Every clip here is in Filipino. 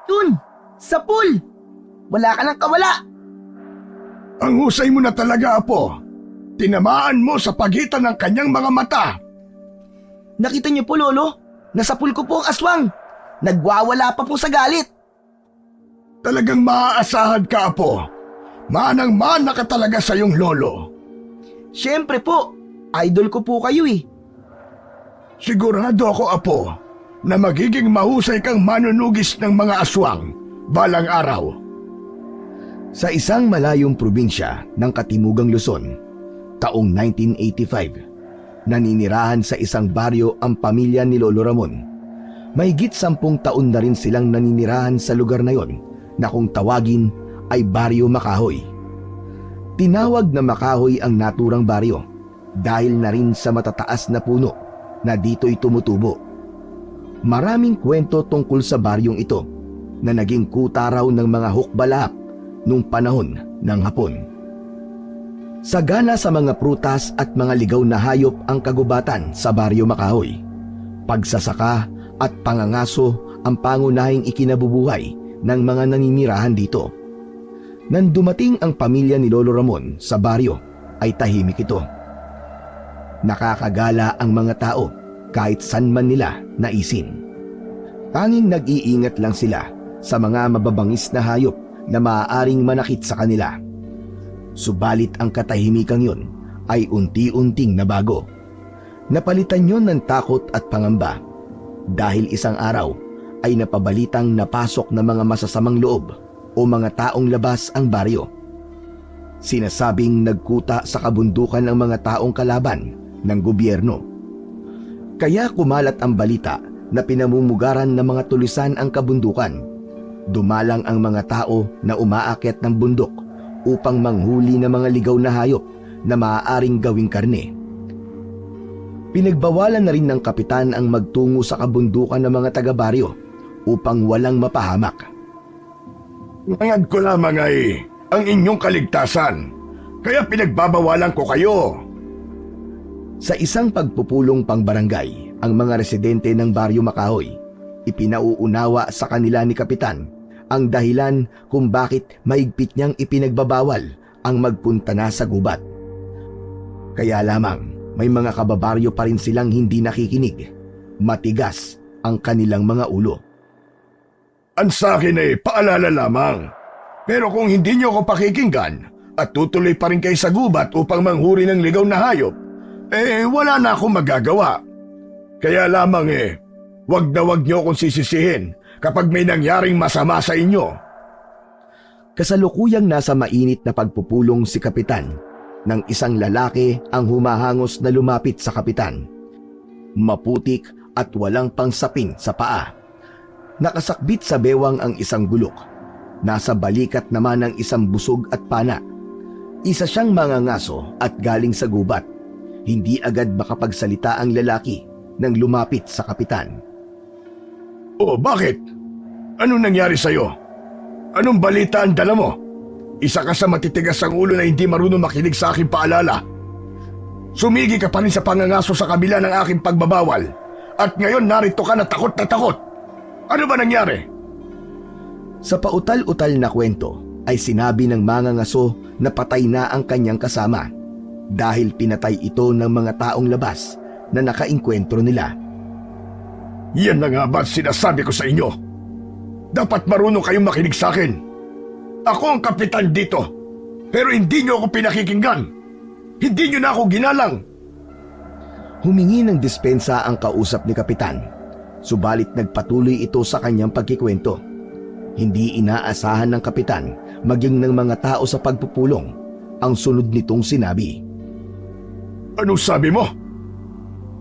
Yun! Sa pool! Wala ka nang kawala! Ang husay mo na talaga, Apo. Tinamaan mo sa pagitan ng kanyang mga mata. Nakita niyo po, Lolo? Nasa pool ko po ang aswang. Nagwawala pa po sa galit. Talagang maaasahan ka, Apo. Manang-mana ka talaga sa iyong lolo. Siyempre po, idol ko po kayo eh. Sigurado ako, Apo, na magiging mahusay kang manunugis ng mga aswang balang araw. Sa isang malayong probinsya ng Katimugang Luzon, taong 1985, naninirahan sa isang baryo ang pamilya ni Lolo Ramon. Mahigit 10 taon na rin silang naninirahan sa lugar na yon na kung tawagin ay Baryo Makahoy. Tinawag na Makahoy ang naturang baryo dahil na rin sa matataas na puno na dito'y tumutubo. Maraming kwento tungkol sa baryong ito na naging kuta raw ng mga hukbalahap nung panahon ng Hapon. Sagana sa mga prutas at mga ligaw na hayop ang kagubatan sa Baryo Makahoy. Pagsasaka at pangangaso ang pangunahing ikinabubuhay ng mga naninirahan dito. Nang dumating ang pamilya ni Lolo Ramon sa baryo ay tahimik ito. Nakakagala ang mga tao kahit saan man nila naisin. Tanging nag-iingat lang sila sa mga mababangis na hayop na maaaring manakit sa kanila. Subalit ang katahimikang yon ay unti-unting nabago. Napalitan yon ng takot at pangamba dahil isang araw ay napabalitang napasok ng mga masasamang loob o mga taong labas ang baryo. Sinasabing nagkuta sa kabundukan ng mga taong kalaban ng gobyerno. Kaya kumalat ang balita na pinamumugaran ng mga tulisan ang kabundukan. Dumalang ang mga tao na umaakyat ng bundok upang manghuli ng mga ligaw na hayop na maaaring gawing karne. Pinagbawalan na rin ng kapitan ang magtungo sa kabundukan ng mga taga-baryo upang walang mapahamak. Ngayad ko lamang ay ang inyong kaligtasan, kaya pinagbabawalan ko kayo. Sa isang pagpupulong pangbarangay, ang mga residente ng Baryo Makahoy, ipinauunawa sa kanila ni Kapitan ang dahilan kung bakit mahigpit niyang ipinagbabawal ang magpunta na sa gubat. Kaya lamang may mga kababaryo pa rin silang hindi nakikinig. Matigas ang kanilang mga ulo. Ang sa akin ay paalala lamang. Pero kung hindi niyo ako pakikinggan at tutuloy pa rin kayo sa gubat upang manghuri ng ligaw na hayop, wala na akong magagawa. Kaya lamang wag na wag niyo akong sisisihin kapag may nangyaring masama sa inyo. Kasalukuyang nasa mainit na pagpupulong si Kapitan nang isang lalaki ang humahangos na lumapit sa Kapitan. Maputik at walang pangsapin sa paa. Nakasakbit sa bewang ang isang gulok. Nasa balikat naman ang isang busog at pana. Isa siyang mangangaso at galing sa gubat. Hindi agad makapagsalita ang lalaki nang lumapit sa Kapitan. Oh, bakit? Anong nangyari sa'yo? Anong balita ang dala mo? Isa ka sa matitigas ang ulo na hindi marunong makinig sa aking paalala. Sumigi ka pa rin sa pangangaso sa kabila ng aking pagbabawal. At ngayon narito ka na takot na takot. Ano ba nangyari? Sa pautal-utal na kwento ay sinabi ng mangangaso na patay na ang kanyang kasama dahil pinatay ito ng mga taong labas na nakainkwentro nila. Yan na nga ba sinasabi ko sa inyo? Dapat marunong kayong makinig sa akin. Ako ang kapitan dito, pero hindi niyo ako pinakikinggan. Hindi niyo na ako ginalang. Humingi ng dispensa ang kausap ni Kapitan, subalit nagpatuloy ito sa kanyang pagkikwento. Hindi inaasahan ng Kapitan, maging ng mga tao sa pagpupulong, ang sunod nitong sinabi. Anong sabi mo?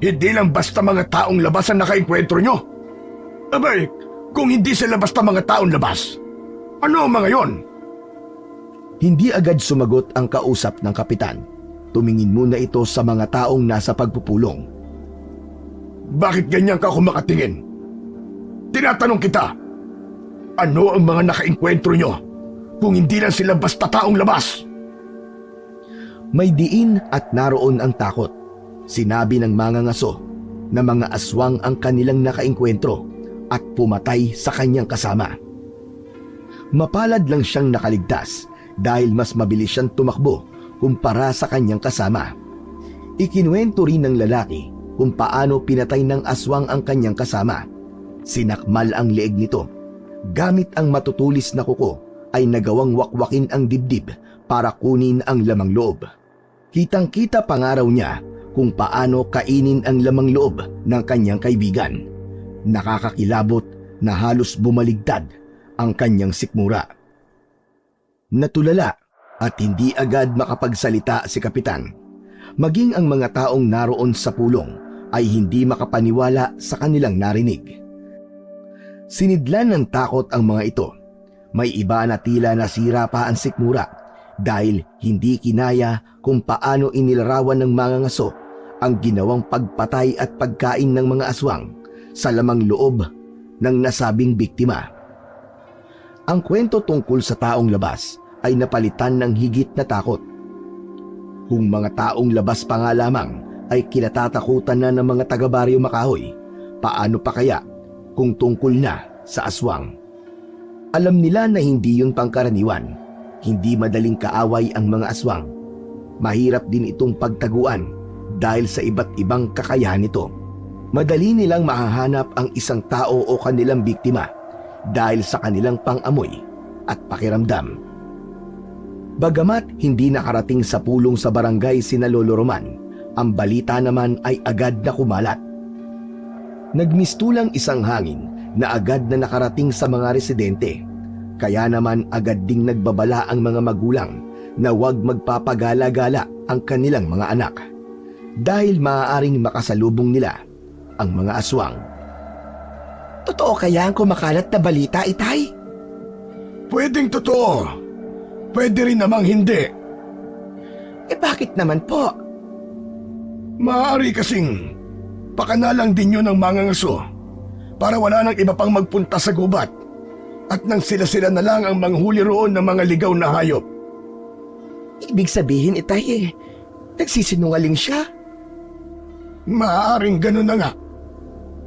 Hindi lang basta mga taong labas ang nakainkwentro nyo? Abay, kung hindi sila basta mga taong labas, ano ang mga yon? Hindi agad sumagot ang kausap ng Kapitan. Tumingin muna ito sa mga taong nasa pagpupulong. Bakit ganyan ka kung makatingin? Tinatanong kita, ano ang mga nakainkwentro nyo kung hindi lang sila basta taong labas? May diin at naroon ang takot. Sinabi ng mangangaso na mga aswang ang kanilang nakainkwentro at pumatay sa kanyang kasama. Mapalad lang siyang nakaligtas dahil mas mabilis siyang tumakbo kumpara sa kanyang kasama. Ikinuwento rin ng lalaki kung paano pinatay ng aswang ang kanyang kasama. Sinakmal ang leeg nito. Gamit ang matutulis na kuko ay nagawang wakwakin ang dibdib para kunin ang lamang loob. Kitang-kita pa nga raw niya kung paano kainin ang lamang loob ng kanyang kaibigan. Nakakakilabot na halos bumaligtad ang kanyang sikmura. Natulala at hindi agad makapagsalita si Kapitan. Maging ang mga taong naroon sa pulong ay hindi makapaniwala sa kanilang narinig. Sinidlan ng takot ang mga ito. May iba na tila nasira pa ang sikmura dahil hindi kinaya kung paano inilarawan ng mga ngaso ang ginawang pagpatay at pagkain ng mga aswang sa lamang loob ng nasabing biktima. Ang kwento tungkol sa taong labas ay napalitan ng higit na takot. Kung mga taong labas pa nga lamang ay kinatatakutan na ng mga taga-Baryo Makahoy, paano pa kaya kung tungkol na sa aswang? Alam nila na hindi yun pangkaraniwan. Hindi madaling kaaway ang mga aswang. Mahirap din itong pagtaguan dahil sa iba't ibang kakayahan nito. Madali nilang mahahanap ang isang tao o kanilang biktima dahil sa kanilang pang-amoy at pakiramdam. Bagamat hindi nakarating sa pulong sa barangay sina Lolo Roman, ang balita naman ay agad na kumalat. Nagmistulang isang hangin na agad na nakarating sa mga residente. Kaya naman agad ding nagbabala ang mga magulang na huwag magpapagala-gala ang kanilang mga anak dahil maaaring makasalubong nila ang mga aswang. Totoo kaya ang kumakalat na balita, Itay? Pwedeng totoo. Pwede rin namang hindi. Bakit naman po? Maaari kasing pakanalang din yun ng mga ngaso para wala nang iba pang magpunta sa gubat at nang sila-sila na lang ang manghuli roon ng mga ligaw na hayop. Ibig sabihin, Itay, nagsisinungaling siya? Maaaring ganun na nga.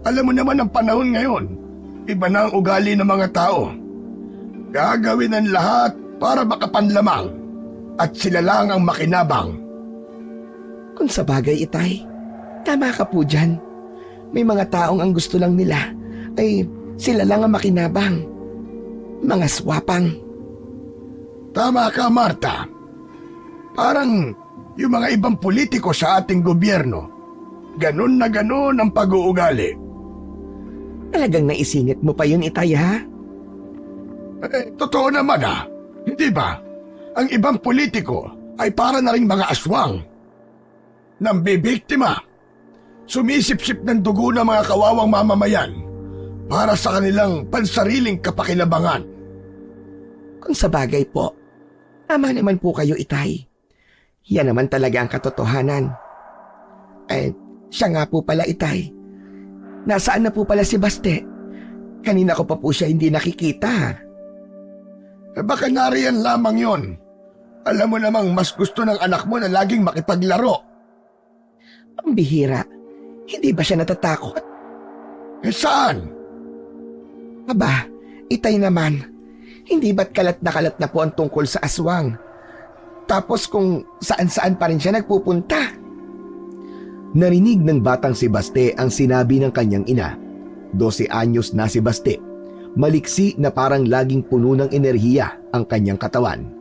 Alam mo naman ang panahon ngayon, iba na ang ugali ng mga tao. Gagawin ang lahat para makapanlamang at sila lang ang makinabang. Kung sa bagay, Itay, tama ka po dyan. May mga taong ang gusto lang nila ay sila lang ang makinabang. Mga swapang. Tama ka, Marta. Parang yung mga ibang politiko sa ating gobyerno, ganun na ganun ang pag-uugali. Talagang naisingit mo pa yun, Itay, ha? Totoo naman Hindi ba? Ang ibang politiko ay para na ring mga aswang. Nambibiktima. Sumisip-sip ng dugo ng mga kawawang mamamayan para sa kanilang pansariling kapakilabangan. Kung sa bagay po, tama naman po kayo, Itay. Yan naman talaga ang katotohanan. Siya nga po pala, Itay. Nasaan na po pala si Baste? Kanina ko pa po siya hindi nakikita. Baka nariyan lamang yon. Alam mo namang mas gusto ng anak mo na laging makipaglaro. Ang bihira. Hindi ba siya natatakot? Saan? Aba, Itay naman. Hindi ba't kalat na po ang tungkol sa aswang? Tapos kung saan-saan pa rin siya nagpupunta. Narinig ng batang si Baste ang sinabi ng kanyang ina. 12 anyos na si Baste. Maliksi na parang laging puno ng enerhiya ang kanyang katawan.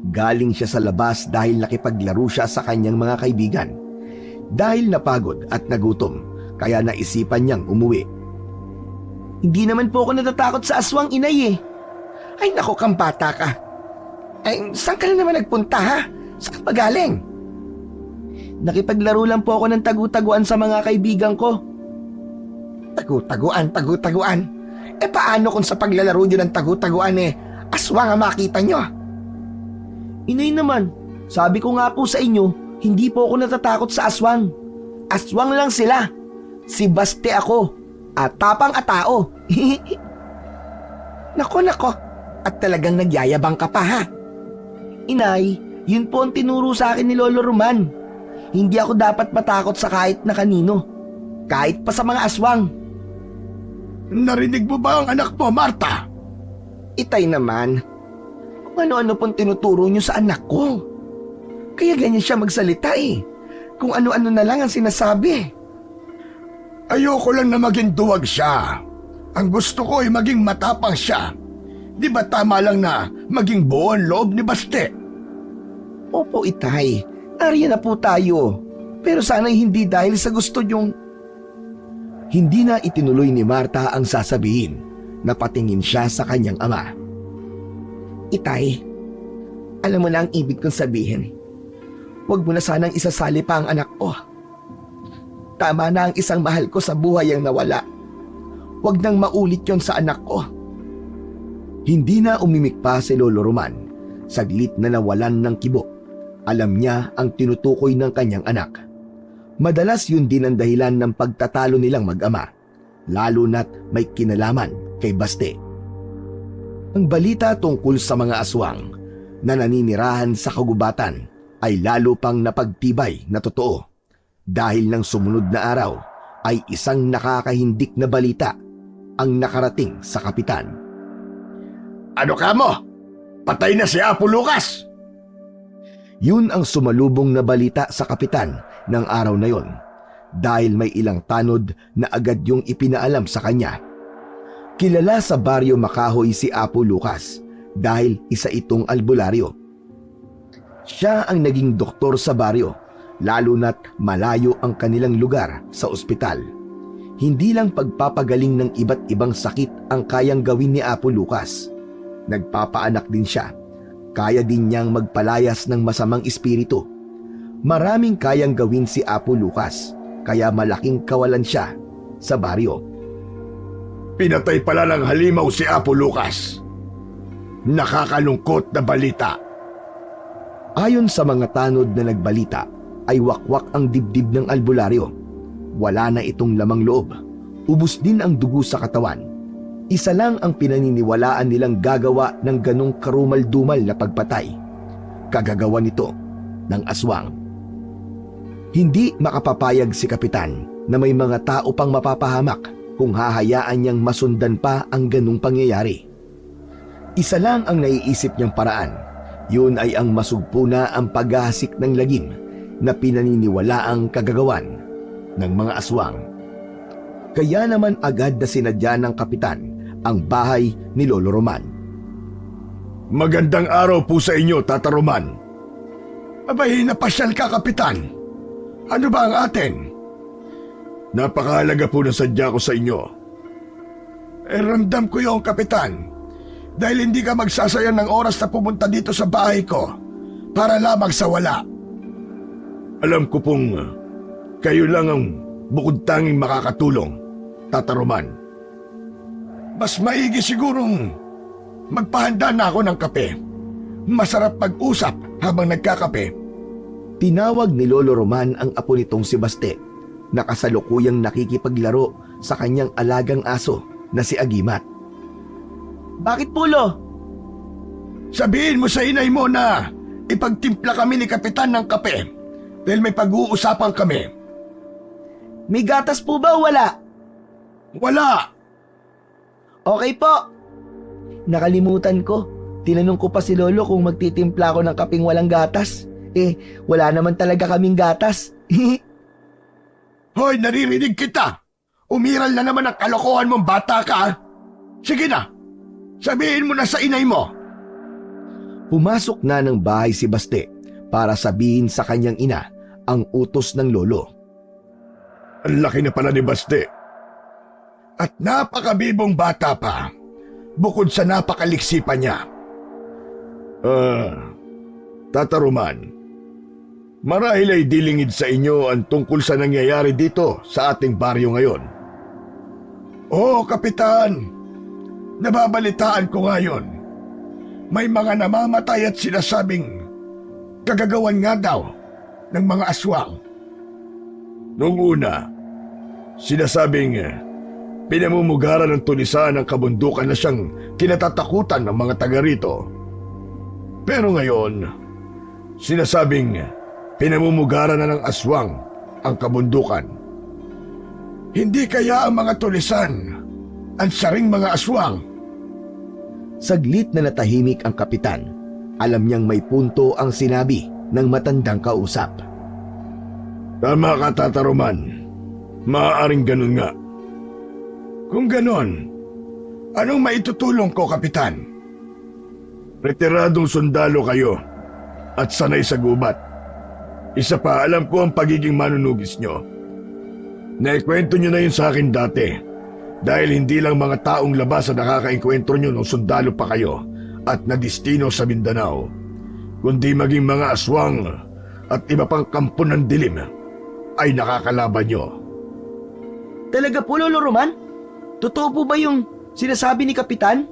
Galing siya sa labas dahil nakipaglaro siya sa kanyang mga kaibigan. Dahil napagod at nagutom, kaya naisipan niyang umuwi. Hindi naman po ako natatakot sa aswang, Inay. Ay nako, kang bata ka. Saan ka na naman nagpunta, ha? Saan ka galing? Nakipaglaro lang po ako ng tagu-taguan sa mga kaibigan ko. Tagu-taguan. Paano kung sa paglalaro nyo ng tagu-taguan aswang ang makita nyo? Inay naman, sabi ko nga po sa inyo, hindi po ako natatakot sa aswang. Aswang lang sila. Si Baste ako. At tapang at tao. Nako. At talagang nagyayabang ka pa, ha? Inay, yun po ang tinuro sa akin ni Lolo Roman. Hindi ako dapat matakot sa kahit na kanino. Kahit pa sa mga aswang. Narinig mo ba ang anak mo, Marta? Itay naman, kung ano-ano pong tinuturo niyo sa anak ko. Kaya ganyan siya magsalita eh. Kung ano-ano na lang ang sinasabi. Ayoko lang na maging duwag siya. Ang gusto ko ay maging matapang siya. Di ba tama lang na maging buo ang loob ni Baste? Opo, Itay. Nariyan na po tayo. Pero sana'y hindi dahil sa gusto niyong... Hindi na itinuloy ni Marta ang sasabihin. Napatingin siya sa kanyang ama. Itay, alam mo na ang ibig kong sabihin. Huwag mo na sanang isasali pa ang anak ko. Tama na ang isang mahal ko sa buhay ang nawala. Huwag nang maulit yon sa anak ko. Hindi na umimik pa si Lolo Roman. Saglit na nawalan ng kibo. Alam niya ang tinutukoy ng kanyang anak. Madalas yun din ang dahilan ng pagtatalo nilang mag-ama, lalo na't may kinalaman kay Baste. Ang balita tungkol sa mga aswang na naninirahan sa kagubatan ay lalo pang napagtibay na totoo dahil ng sumunod na araw ay isang nakakahindik na balita ang nakarating sa kapitan. Ano ka mo? Patay na si Apo Lucas! Yun ang sumalubong na balita sa kapitan ng araw na yon dahil may ilang tanod na agad yung ipinaalam sa kanya. Kilala sa baryo Makahoy si Apo Lucas dahil isa itong albularyo. Siya ang naging doktor sa baryo, lalo na't malayo ang kanilang lugar sa ospital. Hindi lang pagpapagaling ng iba't ibang sakit ang kayang gawin ni Apo Lucas. Nagpapaanak din siya. Kaya din niyang magpalayas ng masamang espiritu. Maraming kayang gawin si Apo Lucas, kaya malaking kawalan siya sa baryo. Pinatay pala ng halimaw si Apo Lucas. Nakakalungkot na balita. Ayon sa mga tanod na nagbalita, ay wakwak ang dibdib ng albularyo. Wala na itong lamang loob. Ubus din ang dugo sa katawan. Isa lang ang pinaniniwalaan nilang gagawa ng ganong karumal-dumal na pagpatay. Kagagawa nito ng aswang. Hindi makapapayag si kapitan na may mga tao pang mapapahamak kung hahayaan niyang masundan pa ang ganong pangyayari. Isa lang ang naiisip niyang paraan. Yun ay ang masugpo na ang paghahasik ng lagim na pinaniniwalaang kagagawan ng mga aswang. Kaya naman agad na sinadya ng kapitan ang bahay ni Lolo Roman. Magandang araw po sa inyo, Tata Roman. Abay, napasyal ka, Kapitan. Ano ba ang atin? Napakahalaga po na sadya ko sa inyo. Ramdam ko yung Kapitan. Dahil hindi ka magsasayang ng oras na pumunta dito sa bahay ko para lamang sa wala. Alam ko pong kayo lang ang bukod tanging makakatulong, Tata Roman. Mas maigi sigurong magpahanda na ako ng kape. Masarap mag-usap habang nagkakape. Tinawag ni Lolo Roman ang apo nitong si Baste na kasalukuyang nakikipaglaro sa kanyang alagang aso na si Agimat. Bakit Pulo? Sabihin mo sa inay mo na ipagtimpla kami ni Kapitan ng kape dahil may pag-uusapan kami. May gatas po ba o wala? Wala! Okay po. Nakalimutan ko. Tinanong ko pa si Lolo kung magtitimpla ako ng kapeng walang gatas. Wala naman talaga kaming gatas. Hoy, naririnig kita! Umiral na naman ang kalokohan mong bata ka. Sige na, sabihin mo na sa inay mo. Pumasok na ng bahay si Baste para sabihin sa kanyang ina ang utos ng lolo. Ang laki na pala ni Baste. At napakabibong bata pa, bukod sa napakaliksipan niya. Tata Roman, marahil ay dilingid sa inyo ang tungkol sa nangyayari dito sa ating baryo ngayon. Oo, Kapitan. Nababalitaan ko ngayon. May mga namamatay at sinasabing kagagawan nga daw ng mga aswang. Noong una, sinasabing pinamumugaran ng tulisan ng kabundukan na siyang kinatatakutan ng mga taga rito. Pero ngayon, sinasabing pinamumugaran na ng aswang ang kabundukan. Hindi kaya ang mga tulisan ang saring mga aswang? Saglit na natahimik ang kapitan. Alam niyang may punto ang sinabi ng matandang kausap. Tama ka, Tata Roman. Maaaring ganun nga. Kung ganun, anong maitutulong ko, Kapitan? Retiradong sundalo kayo at sanay sa gubat. Isa pa, alam ko ang pagiging manunugis nyo. Naikwento nyo na yun sa akin dati dahil hindi lang mga taong labas ang nakakainkwentro nyo nung sundalo pa kayo at nadistino sa Mindanao, kundi maging mga aswang at iba pang kampo ng dilim ay nakakalaban nyo. Talaga po, Lolo Roman? Totoo po ba yung sinasabi ni Kapitan?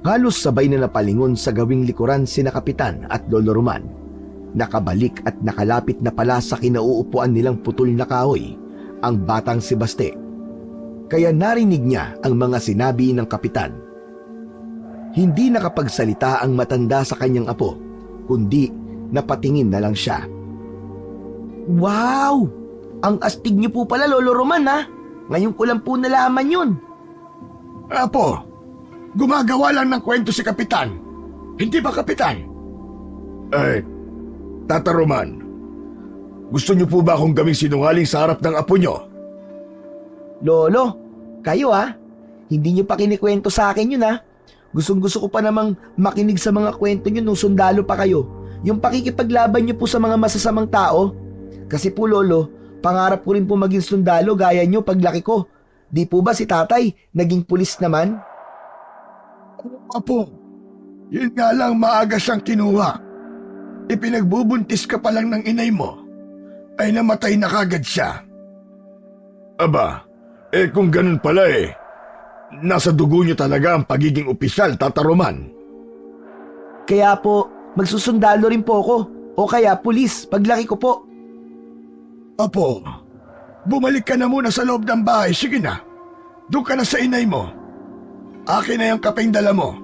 Halos sabay na napalingon sa gawing likuran sina Kapitan at Lolo Roman. Nakabalik at nakalapit na pala sa kinauupuan nilang putol na kahoy ang batang si Baste. Kaya narinig niya ang mga sinabi ng Kapitan. Hindi nakapagsalita ang matanda sa kanyang apo, kundi napatingin na lang siya. Wow! Ang astig niyo po pala, Lolo Roman, ha? Ngayon ko lang po nalaman yun. Apo, gumagawa lang ng kwento si Kapitan. Hindi ba, Kapitan? Tata Roman, gusto niyo po ba akong gawing sinungaling sa harap ng apo niyo? Lolo, kayo ha? Hindi niyo pa kinikwento sa akin yun, ha? Gustong-gusto ko pa namang makinig sa mga kwento niyo nung sundalo pa kayo. Yung pakikipaglaban niyo po sa mga masasamang tao. Kasi po, Lolo, pangarap ko rin po maging sundalo gaya niyo paglaki ko. Di po ba si tatay naging pulis naman? Apo, yun nga lang maaga siyang kinuha. Ipinagbubuntis ka pa lang ng inay mo, ay namatay na kagad siya. Aba, kung ganun pala nasa dugo niyo talaga ang pagiging opisyal, Tata Roman. Kaya po, magsusundalo rin po ako. O kaya pulis, paglaki ko po. Apo, bumalik ka na muna sa loob ng bahay. Sige na, doon ka na sa inay mo. Akin na yung kapeng dala mo.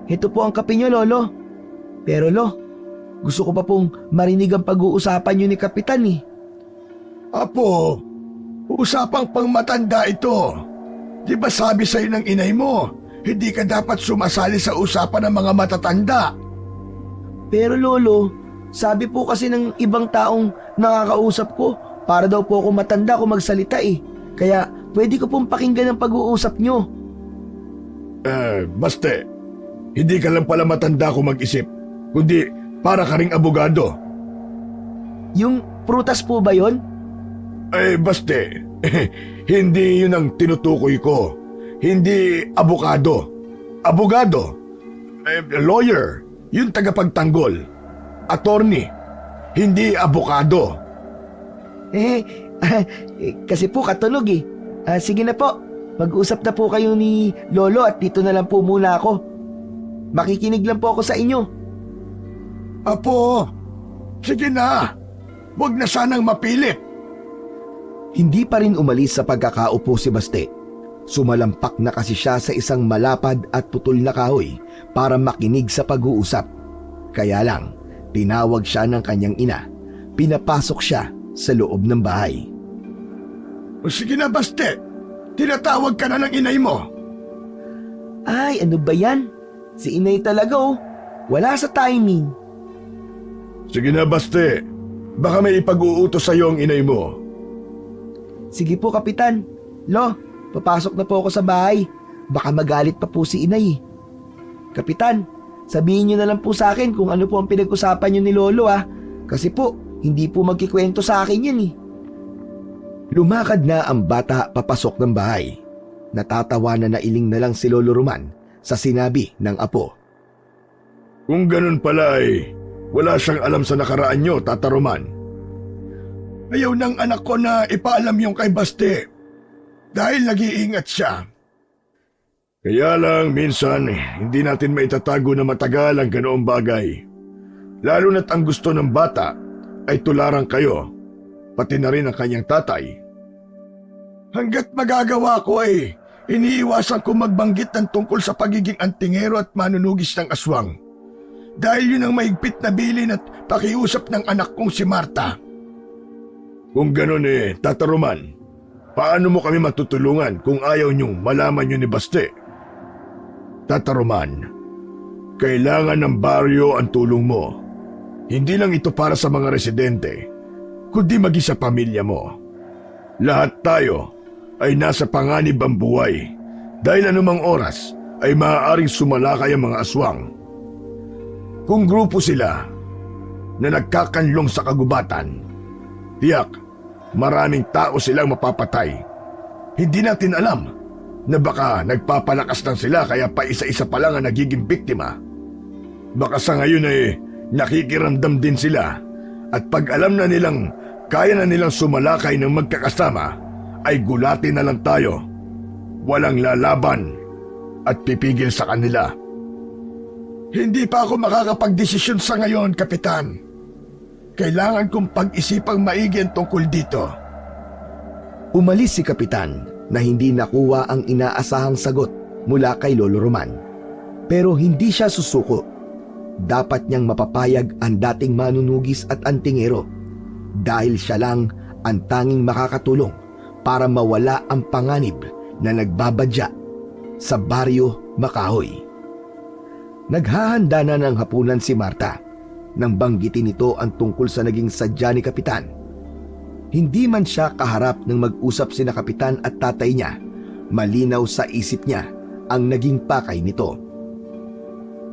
Ito po ang kape niyo, Lolo. Pero Lo, gusto ko pa pong marinig ang pag-uusapan niyo ni Kapitan eh. Apo, usapang pangmatanda ito. Di ba sabi sa'yo ng inay mo, hindi ka dapat sumasali sa usapan ng mga matatanda? Pero Lolo, sabi po kasi ng ibang taong nakakausap ko, para daw po ako matanda kung magsalita eh. Kaya pwede ko pong pakinggan ang pag-uusap niyo. Baste, hindi ka lang pala matanda kung mag-isip, kundi para ka ring abogado. Yung prutas po ba yon? Baste, hindi yun ang tinutukoy ko. Hindi abogado. Abogado, lawyer, yung tagapagtanggol. Attorney, hindi abogado. Kasi po katunog eh. Sige na po, mag-usap na po kayo ni Lolo at dito na lang po muna ako. Makikinig lang po ako sa inyo. Apo, sige na. Huwag na sanang mapilit. Hindi pa rin umalis sa pagkakaupo si Baste. Sumalampak na kasi siya sa isang malapad at putol na kahoy para makinig sa pag-uusap. Kaya lang, tinawag siya ng kanyang ina. Pinapasok siya sa loob ng bahay. Sige na, Baste. Tinatawag ka na ng inay mo. Ay, ano ba yan? Si inay talaga oh. Wala sa timing. Sige na, Baste. Baka may ipag-uutos sa'yo ang inay mo. Sige po, Kapitan. Lo, papasok na po ako sa bahay. Baka magalit pa po si inay. Kapitan, sabihin niyo na lang po sa akin kung ano po ang pinag-usapan niyo ni Lolo ah. Kasi po, hindi po magkikwento sa akin yan eh. Lumakad na ang bata papasok ng bahay. Natatawa na nailing na lang si Lolo Roman sa sinabi ng apo. Kung ganun pala wala siyang alam sa nakaraan nyo, Tata Roman. Ayaw ng anak ko na ipaalam yung kay Baste dahil nag-iingat siya. Kaya lang minsan hindi natin maitatago na matagal ang ganoong bagay. Lalo na't ang gusto ng bata ay tularan kayo, pati na rin ang kanyang tatay. Hanggat magagawa ko iniiwasan ko magbanggit ng tungkol sa pagiging antingero at manunugis ng aswang. Dahil yun ang maigpit na bilin at pakiusap ng anak kong si Marta. Kung ganun Tata Roman, paano mo kami matutulungan kung ayaw niyong malaman yun ni Baste? Tata Roman, kailangan ng baryo ang tulong mo. Hindi lang ito para sa mga residente, kundi maging sa pamilya mo. Lahat tayo ay nasa panganib ang buhay dahil anumang oras ay maaaring sumalakay ang mga aswang. Kung grupo sila na nagkakanlong sa kagubatan, tiyak maraming tao silang mapapatay. Hindi natin alam na baka nagpapalakas lang sila kaya pa isa-isa pa lang ang nagiging biktima. Baka sa ngayon ay nakikiramdam din sila at pag alam na nilang kaya na nilang sumalakay ng magkakasama, ay gulatin na lang tayo. Walang lalaban at pipigil sa kanila. Hindi pa ako makakapagdesisyon sa ngayon, Kapitan. Kailangan kong pag-isipang maigi ang tungkol dito. Umalis si Kapitan na hindi nakuha ang inaasahang sagot mula kay Lolo Roman. Pero hindi siya susuko. Dapat niyang mapapayag ang dating manunugis at antingero dahil siya lang ang tanging makakatulong para mawala ang panganib na nagbabadya sa baryo Makahoy. Naghahanda na ng hapunan si Marta nang banggitin nito ang tungkol sa naging sadya ni Kapitan. Hindi man siya kaharap ng mag-usap sina Kapitan at tatay niya, malinaw sa isip niya ang naging pakay nito.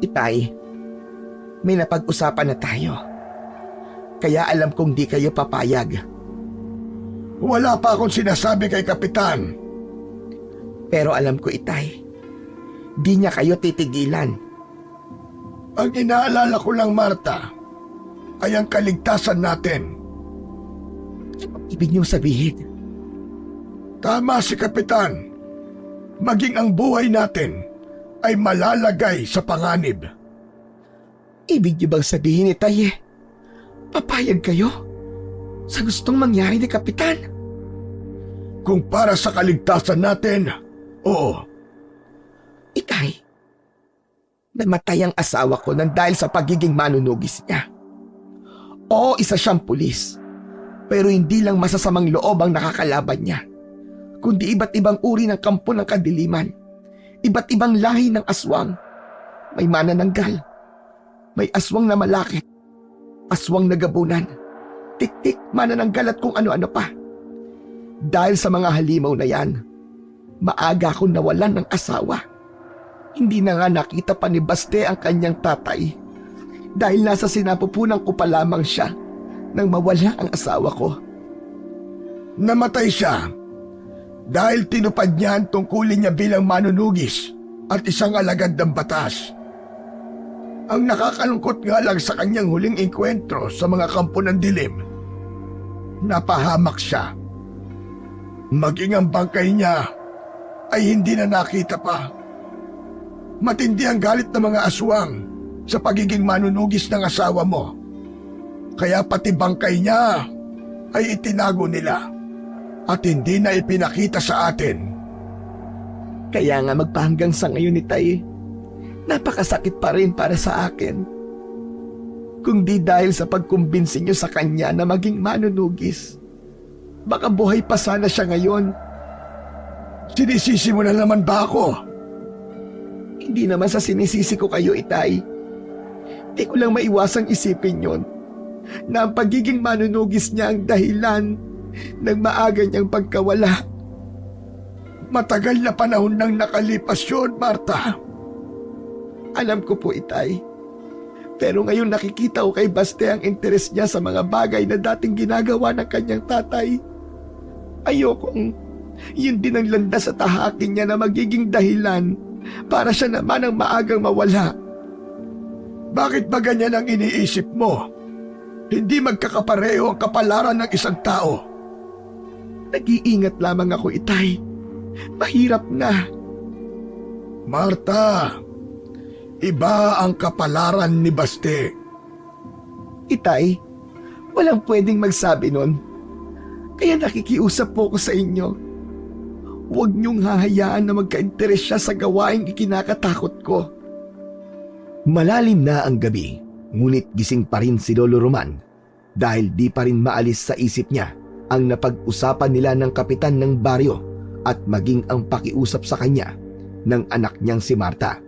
Itay, may napag-usapan na tayo. Kaya alam kong di kayo papayag. Wala pa akong sinasabi kay Kapitan. Pero alam ko, Itay, di niya kayo titigilan. Ang inaalala ko lang, Marta, ay ang kaligtasan natin. Ibig niyong sabihin, Tama si Kapitan. Maging ang buhay natin ay malalagay sa panganib. ibig niyo bang sabihin, Itay, papayag kayo sa gustong mangyari ni Kapitan? Kung para sa kaligtasan natin, oo. Itay, namatay ang asawa ko nang dahil sa pagiging manunugis niya. Oo, isa siyang pulis. Pero hindi lang masasamang loob ang nakakalaban niya, kundi iba't ibang uri ng kampo ng kadiliman. Iba't ibang lahi ng aswang. May manananggal, may aswang na malaki, aswang na gabunan, tik-tik, manananggal at kung ano-ano pa. Dahil sa mga halimaw na yan, maaga akong nawalan ng asawa. Hindi na nga nakita pa ni Baste ang kanyang tatay dahil nasa sinapupunan ko pa lamang siya nang mawala ang asawa ko. Namatay siya dahil tinupad niya ang tungkulin niya bilang manunugis at isang alagad ng batas. Ang nakakalungkot nga lang sa kanyang huling engkwentro sa mga kampo ng dilim, napahamak siya. Maging ang bangkay niya ay hindi na nakita pa. Matindi ang galit ng mga aswang sa pagiging manunugis ng asawa mo. Kaya pati bangkay niya ay itinago nila at hindi na ipinakita sa atin. Kaya nga magpahanggang sa ngayon, Itay, napakasakit pa rin para sa akin. Kung di dahil sa pagkumbinsi niyo sa kanya na maging manunugis, baka buhay pa sana siya ngayon. Sinisisi mo na naman ba ako? Hindi naman sa sinisisi ko kayo, Itay. Di ko lang maiwasang isipin yon na ang pagiging manunugis niya ang dahilan ng maaga niyang pagkawala. Matagal na panahon nang nakalipas yun, Marta. Alam ko po, Itay. Pero ngayon nakikita ko kay Baste ang interes niya sa mga bagay na dating ginagawa ng kanyang tatay. Ayokong yun din ang landas sa tahakin niya na magiging dahilan para siya naman ang maagang mawala. Bakit ba ganyan ang iniisip mo? Hindi magkakapareho ang kapalaran ng isang tao. Nag-iingat lamang ako, Itay. Mahirap na. Marta, iba ang kapalaran ni Baste. Itay, walang pwedeng magsabi nun. Kaya nakikiusap po ko sa inyo. Huwag niyong hahayaan na magka-interes siya sa gawaing ikinakatakot ko. Malalim na ang gabi, ngunit gising pa rin si Lolo Roman dahil di pa rin maalis sa isip niya ang napag-usapan nila ng kapitan ng baryo at maging ang pakiusap sa kanya ng anak niyang si Marta.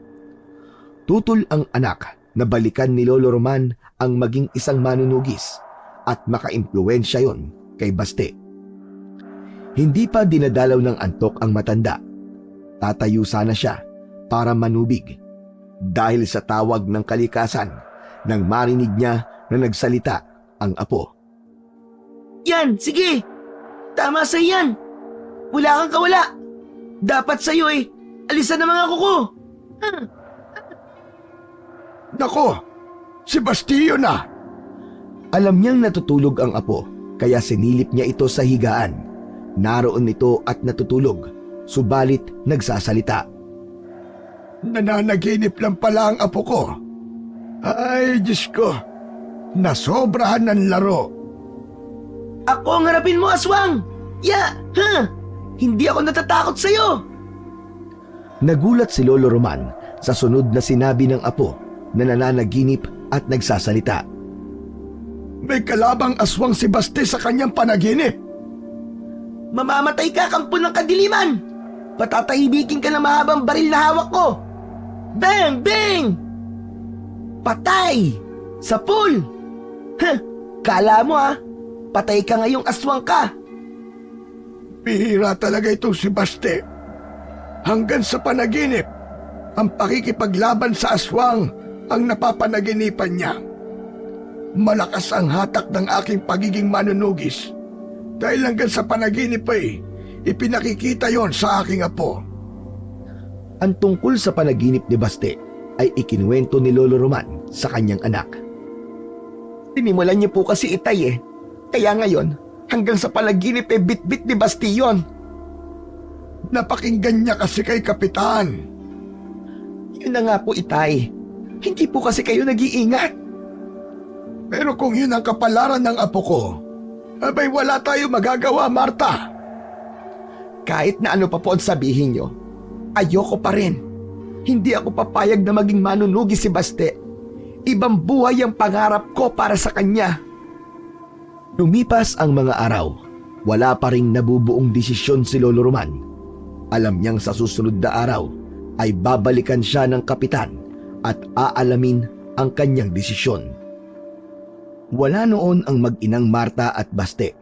Tutol ang anak na balikan ni Lolo Roman ang maging isang manunugis at makaimpluwensya yon kay Baste. Hindi pa dinadalaw ng antok ang matanda. Tatayo sana siya para manubig dahil sa tawag ng kalikasan nang marinig niya na nagsalita ang apo. Yan, sige! Tama sa yan! Wala kang kawala! Dapat sa'yo alisan ang mga kuko! Nako, si Bastillo na! Alam niyang natutulog ang apo kaya sinilip niya ito sa higaan. Naroon ito at natutulog, subalit nagsasalita. Nananaginip lang pala ang apo ko. Ay, Diyos ko, nasobrahan ng laro. Ako ang harapin mo, aswang! Hindi ako natatakot sa'yo! Nagulat si Lolo Roman sa sunod na sinabi ng apo na nananaginip at nagsasalita. May kalabang aswang si Baste sa kanyang panaginip. Mamamatay ka, kampo ng kadiliman! Patatahibikin ka ng mahabang baril na hawak ko! Bang! Bang! Patay! Sa pool! Kala mo patay ka ngayong aswang ka! Bihira talaga itong si Baste. Hanggang sa panaginip, ang pakikipaglaban sa aswang ang napapanaginipan niya. Malakas ang hatak ng aking pagiging manunugis. Dahil hanggang sa panaginip ipinakikita yon sa aking apo. Ang tungkol sa panaginip ni Baste ay ikinuwento ni Lolo Roman sa kanyang anak. Tinimulan niyo po kasi itay Kaya ngayon, hanggang sa panaginip bit-bit ni Basti yun. Napakinggan niya kasi kay Kapitan. Yun na nga po itay. Hindi po kasi kayo nag-iingat. Pero kung yun ang kapalaran ng apo ko, abay wala tayo magagawa, Marta. Kahit na ano pa po ang sabihin nyo, ayoko pa rin. Hindi ako papayag na maging manunugi si Baste. Ibang buhay ang pangarap ko para sa kanya. Lumipas ang mga araw, wala pa ring nabubuong desisyon si Lolo Roman. Alam niyang sa susunod na araw ay babalikan siya ng kapitan at aalamin ang kanyang desisyon. Wala noon ang mag-inang Marta at Baste.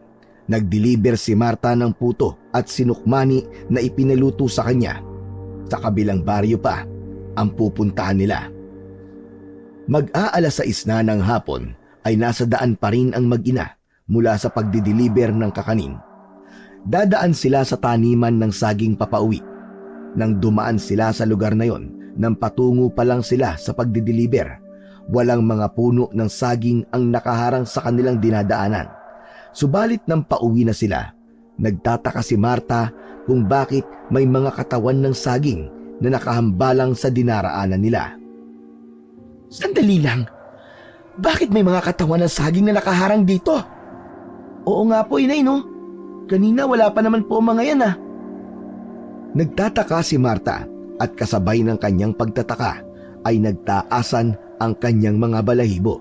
Nag-deliver si Marta ng puto at sinukmani na ipinaluto sa kanya. Sa kabilang baryo pa ang pupuntahan nila. Mag-aalas 6 na ng hapon ay nasa daan pa rin ang mag-ina mula sa pagdideliver ng kakanin. Dadaan sila sa taniman ng saging papauwi. Nang dumaan sila sa lugar na yon, nang patungo pa lang sila sa pagdideliver, walang mga puno ng saging ang nakaharang sa kanilang dinadaanan. Subalit nang pauwi na sila, nagtataka si Marta kung bakit may mga katawan ng saging na nakahambalang sa dinaraanan nila. Sandali lang. Bakit may mga katawan ng saging na nakaharang dito? Oo nga po, inay, no? Kanina wala pa naman po mga yan, Nagtataka si Marta at kasabay ng kanyang pagtataka ay nagtaasan ang kanyang mga balahibo.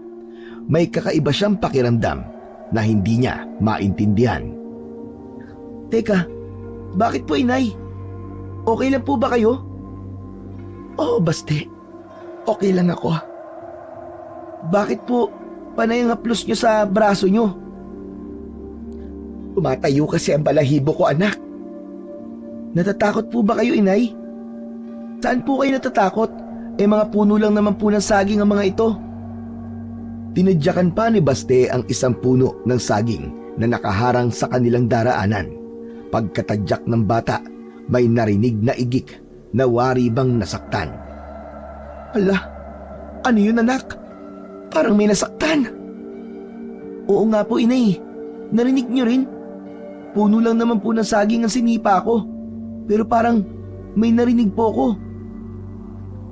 May kakaiba siyang pakiramdam na hindi niya maintindihan. Teka, bakit po, inay? Okay lang po ba kayo? Oo, Baste. Okay lang ako. Bakit po panay ang haplos nyo sa braso nyo? Tumatayo kasi ang balahibo ko, anak. Natatakot po ba kayo, inay? Saan po kayo natatakot? Mga puno lang naman po ng saging ang mga ito. Tinadyakan pa ni Baste ang isang puno ng saging na nakaharang sa kanilang daraanan. Pagkatadyak ng bata, may narinig na igik na wari bang nasaktan. Ala, ano yun, anak? Parang may nasaktan. Oo nga po, inay. Narinig nyo rin? Puno lang naman po ng saging ang sinipa ko. Pero parang may narinig po ko.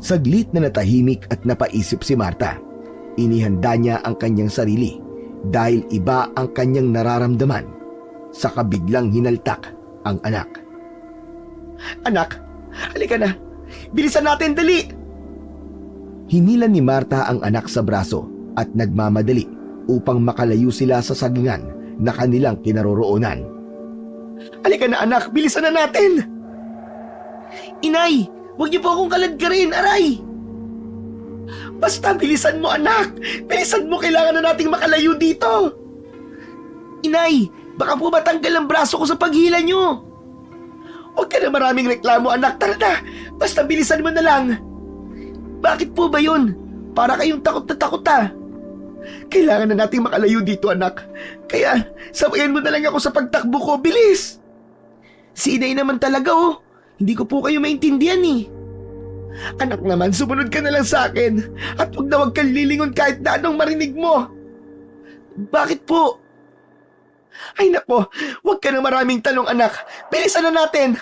Saglit na natahimik at napaisip si Marta. Inihanda niya ang kanyang sarili dahil iba ang kanyang nararamdaman. Saka biglang hinaltak ang anak. Anak, halika na. Bilisan natin, dali! Hinilan ni Marta ang anak sa braso at nagmamadali upang makalayo sila sa sagingan na kanilang kinaroroonan. Halika na, anak, bilisan na natin! Inay, huwag niyo po akong kaladkarin, aray! Basta bilisan mo, anak! Bilisan mo, kailangan na nating makalayo dito! Inay, baka po matanggal ang braso ko sa paghila nyo! Huwag ka na maraming reklamo, anak. Tara na! Basta bilisan mo na lang! Bakit po ba yun? Para kayong takot na takot Kailangan na nating makalayo dito, anak. Kaya, sabayan mo na lang ako sa pagtakbo ko. Bilis! Si Inay naman talaga, oh. Hindi ko po kayo maintindihan, eh. Anak naman, sumunod ka na lang sa akin. At huwag na huwag kang lilingon kahit na anong marinig mo. Bakit po? Ay nako, huwag ka na maraming tanong, anak. Bilisan na natin.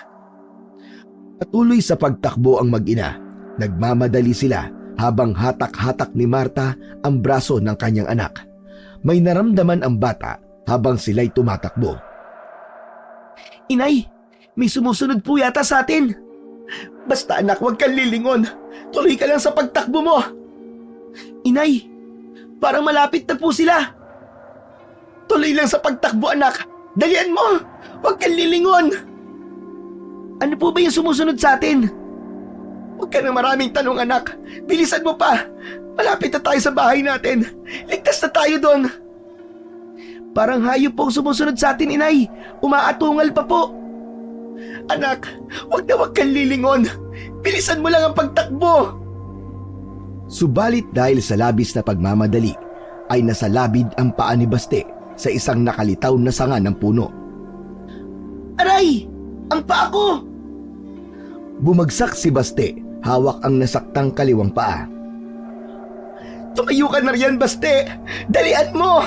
Patuloy sa pagtakbo ang mag-ina. Nagmamadali sila habang hatak-hatak ni Marta ang braso ng kanyang anak. May naramdaman ang bata habang sila'y tumatakbo. Inay, may sumusunod po yata sa atin. Basta anak, huwag kang lilingon. Tuloy ka lang sa pagtakbo mo. Inay, parang malapit na po sila. Tuloy lang sa pagtakbo, anak. Dalian mo. Huwag kang lilingon. Ano po ba yung sumusunod sa atin? Huwag ka na maraming tanong, anak. Bilisan mo pa. Malapit na tayo sa bahay natin. Ligtas na tayo doon. Parang hayop po ang sumusunod sa atin, Inay. Umaatungal pa po. Anak, huwag na huwag kang lilingon. Bilisan mo lang ang pagtakbo. Subalit dahil sa labis na pagmamadali, ay nasalabid ang paa ni Baste sa isang nakalitaw na sanga ng puno. Aray! Ang paa ko! Bumagsak si Baste, hawak ang nasaktang kaliwang paa. Tumayo ka na riyan, Baste! Dalian mo!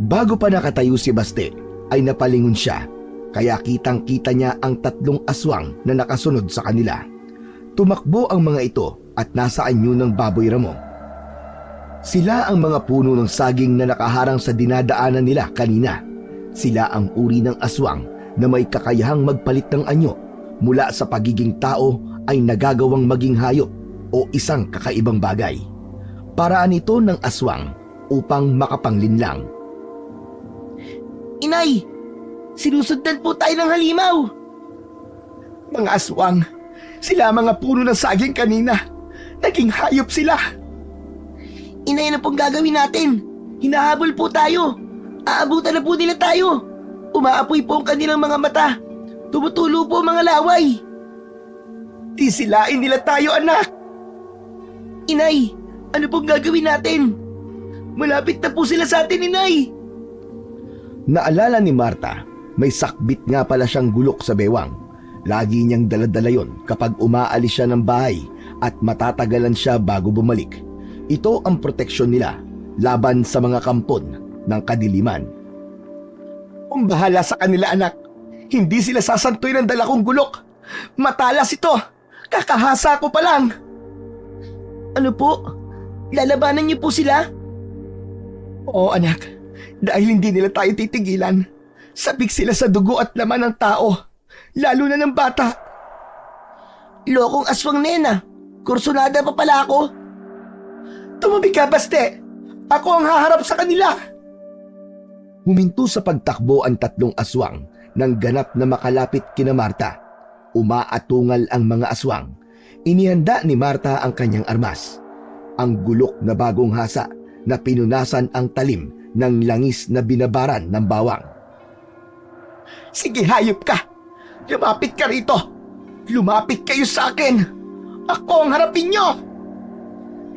Bago pa nakatayo si Baste, ay napalingon siya, kaya kitang-kita niya ang 3 aswang na nakasunod sa kanila. Tumakbo ang mga ito at nasa anyo ng baboy ramo. Sila ang mga puno ng saging na nakaharang sa dinadaanan nila kanina. Sila ang uri ng aswang na may kakayahang magpalit ng anyo mula sa pagiging tao ay nagagawang maging hayop o isang kakaibang bagay. Paraan ito ng aswang upang makapanglinlang. Inay! Sinusundan po tayo ng halimaw! Mga aswang, sila mga puno ng saging kanina. Naging hayop sila. Inay, na pong gagawin natin? Hinahabol po tayo. Aabutan na po nila tayo. Umaapoy po ang kanilang mga mata. Tumutulo po ang mga laway. Tisilain nila tayo, anak. Inay, ano pong gagawin natin? Malapit na po sila sa atin, Inay. Naalala ni Marta, may sakbit nga pala siyang gulok sa bewang. Lagi niyang daladala yon kapag umaalis siya ng bahay at matatagalan siya bago bumalik. Ito ang proteksyon nila laban sa mga kampon ng kadiliman. Kung bahala sa kanila, anak. Hindi sila sasantoy ng dala kong gulok. Matalas ito. Kakahasa ko pa lang. Ano po? Lalabanan niyo po sila? Oo, anak. Dahil hindi nila tayo titigilan. Sabik sila sa dugo at laman ng tao. Lalo na ng bata. Lokong aswang nena. Kursunada pa pala ako. Tumabi ka, Baste. Ako ang haharap sa kanila. Huminto sa pagtakbo ang 3 aswang nang ganap na makalapit kina Marta. Umaatungal ang mga aswang. Inihanda ni Marta ang kanyang armas. Ang gulok na bagong hasa na pinunasan ang talim ng langis na binabaran ng bawang. Sige, hayop ka. Lumapit ka rito. Lumapit kayo sa akin. Ako ang harapin nyo.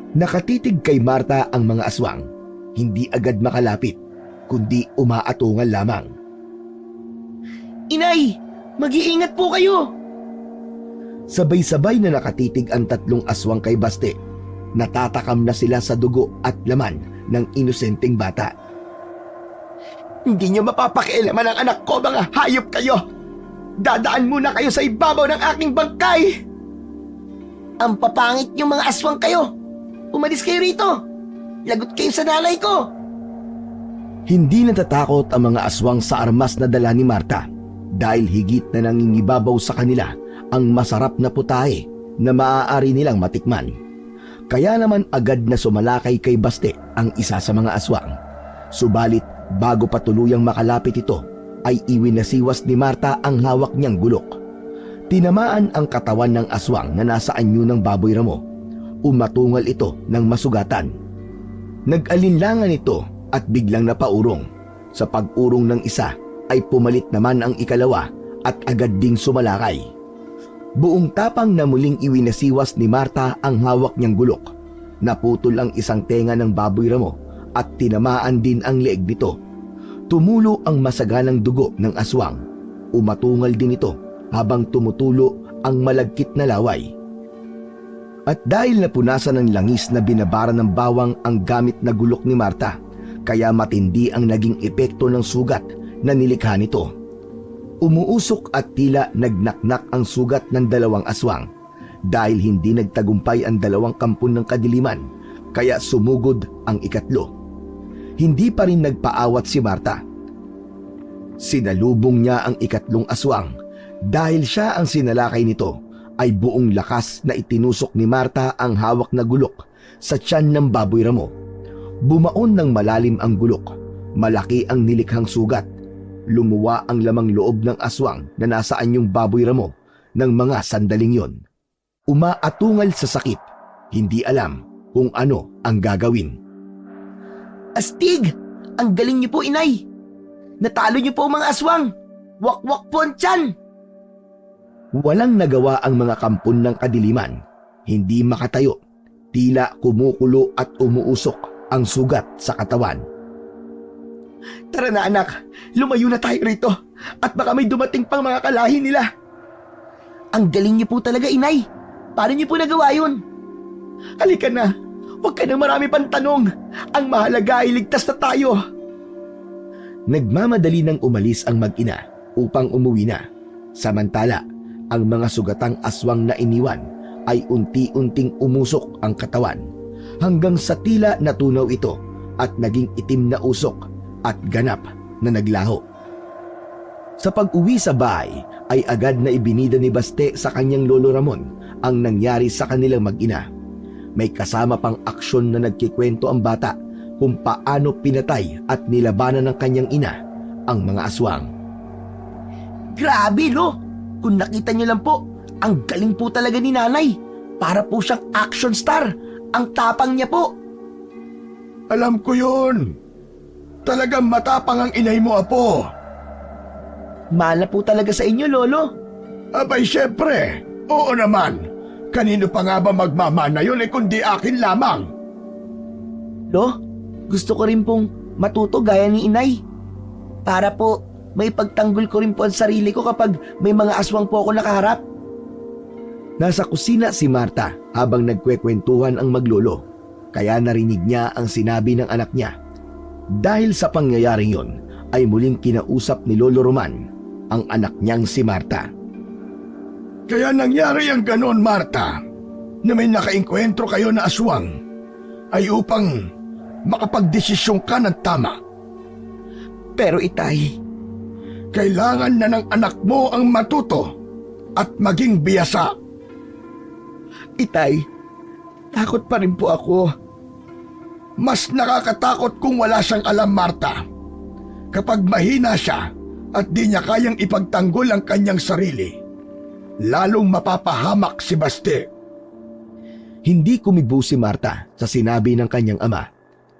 Nakatitig kay Marta ang mga aswang. Hindi agad makalapit, kundi umaatungal lamang. Inay, mag-iingat po kayo. Sabay-sabay na nakatitig ang 3 aswang kay Baste. Natatakam na sila sa dugo at laman ng inosenteng bata. Hindi nyo mapapakialaman ang anak ko, mga hayop kayo. Dadaan muna kayo sa ibabaw ng aking bangkay. Ang papangit yung mga aswang kayo. Umalis kayo rito. Lagot kayo sa nanay ko. Hindi natatakot ang mga aswang sa armas na dala ni Marta dahil higit na nangingibabaw sa kanila ang masarap na putahe na maaari nilang matikman. Kaya naman agad na sumalakay kay Baste ang isa sa mga aswang. Subalit bago pa tuluyang makalapit ito, ay iwinasiwas ni Marta ang hawak niyang gulok. Tinamaan ang katawan ng aswang na nasa anyo ng baboy ramo. umatungal ito ng masugatan. Nag-alinlangan ito at biglang napaurong. Sa pag-urong ng isa ay pumalit naman ang ikalawa at agad ding sumalakay. Buong tapang na muling iwinasiwas ni Marta ang hawak niyang gulok. Naputol ang isang tenga ng baboy ramo at tinamaan din ang leeg nito. Tumulo ang masaganang dugo ng aswang. Umatungal din ito habang tumutulo ang malagkit na laway. At dahil napunasan ng langis na binabara ng bawang ang gamit na gulok ni Marta, kaya matindi ang naging epekto ng sugat na nilikha nito. Umuusok at tila nagnaknak ang sugat ng dalawang aswang. Dahil hindi nagtagumpay ang dalawang kampon ng kadiliman, kaya sumugod ang ikatlo. Hindi pa rin nagpaawat si Marta. Sinalubong niya ang ikatlong aswang. Dahil siya ang sinalakay nito, ay buong lakas na itinusok ni Marta ang hawak na gulok sa tiyan ng baboy ramo. Bumaon ng malalim ang gulok. Malaki ang nilikhang sugat. Lumuwa ang lamang loob ng aswang na nasa anyong baboy ramo ng mga sandaling yon. Umaatungal sa sakit. Hindi alam kung ano ang gagawin. Astig! Ang galing niyo po, inay! Natalo niyo po ang mga aswang! Wakwak po ang tiyan! Walang nagawa ang mga kampon ng kadiliman. Hindi makatayo. Tila kumukulo at umuusok ang sugat sa katawan. Tara na, anak, lumayo na tayo rito at baka may dumating pang mga kalahi nila. Ang galing niyo po talaga, inay! Paano niyo po nagawa yun? Halika na, huwag ka nang marami pang tanong. Ang mahalaga ay ligtas na tayo. Nagmamadali nang umalis ang mag-ina upang umuwi na. Samantala, ang mga sugatang aswang na iniwan ay unti-unting umusok ang katawan hanggang sa tila natunaw ito at naging itim na usok at ganap na naglaho. Sa pag-uwi sa bahay ay agad na ibinida ni Baste sa kanyang lolo Ramon ang nangyari sa kanilang mag-ina. May kasama pang aksyon na nagkikwento ang bata kung paano pinatay at nilabanan ng kanyang ina ang mga aswang. Grabe, lo! Kung nakita niyo lang po, ang galing po talaga ni nanay. Para po siyang action star. Ang tapang niya po. Alam ko yun. Talagang matapang ang inay mo, apo. Mahal na po talaga sa inyo, lolo. Abay, syempre. Oo naman. Kanino pa nga ba magmamana yun kundi akin lamang? Lo, gusto ko rin pong matuto gaya ni inay. Para po may pagtanggol ko rin po ang sarili ko kapag may mga aswang po ako nakaharap. Nasa kusina si Marta habang nagkwekwentuhan ang maglolo, kaya narinig niya ang sinabi ng anak niya. Dahil sa pangyayaring yon ay muling kinausap ni Lolo Roman ang anak niyang si Marta. Kaya nangyari ang ganon, Marta, na may nakainkwentro kayo na aswang ay upang makapagdesisyon ka ng tama. Pero itay, kailangan na ng anak mo ang matuto at maging biyasa. itay, takot pa rin po ako. Mas nakakatakot kung wala siyang alam, Marta. Kapag mahina siya at di niya kayang ipagtanggol ang kanyang sarili, lalong mapapahamak si Baste. Hindi kumibo si Marta sa sinabi ng kanyang ama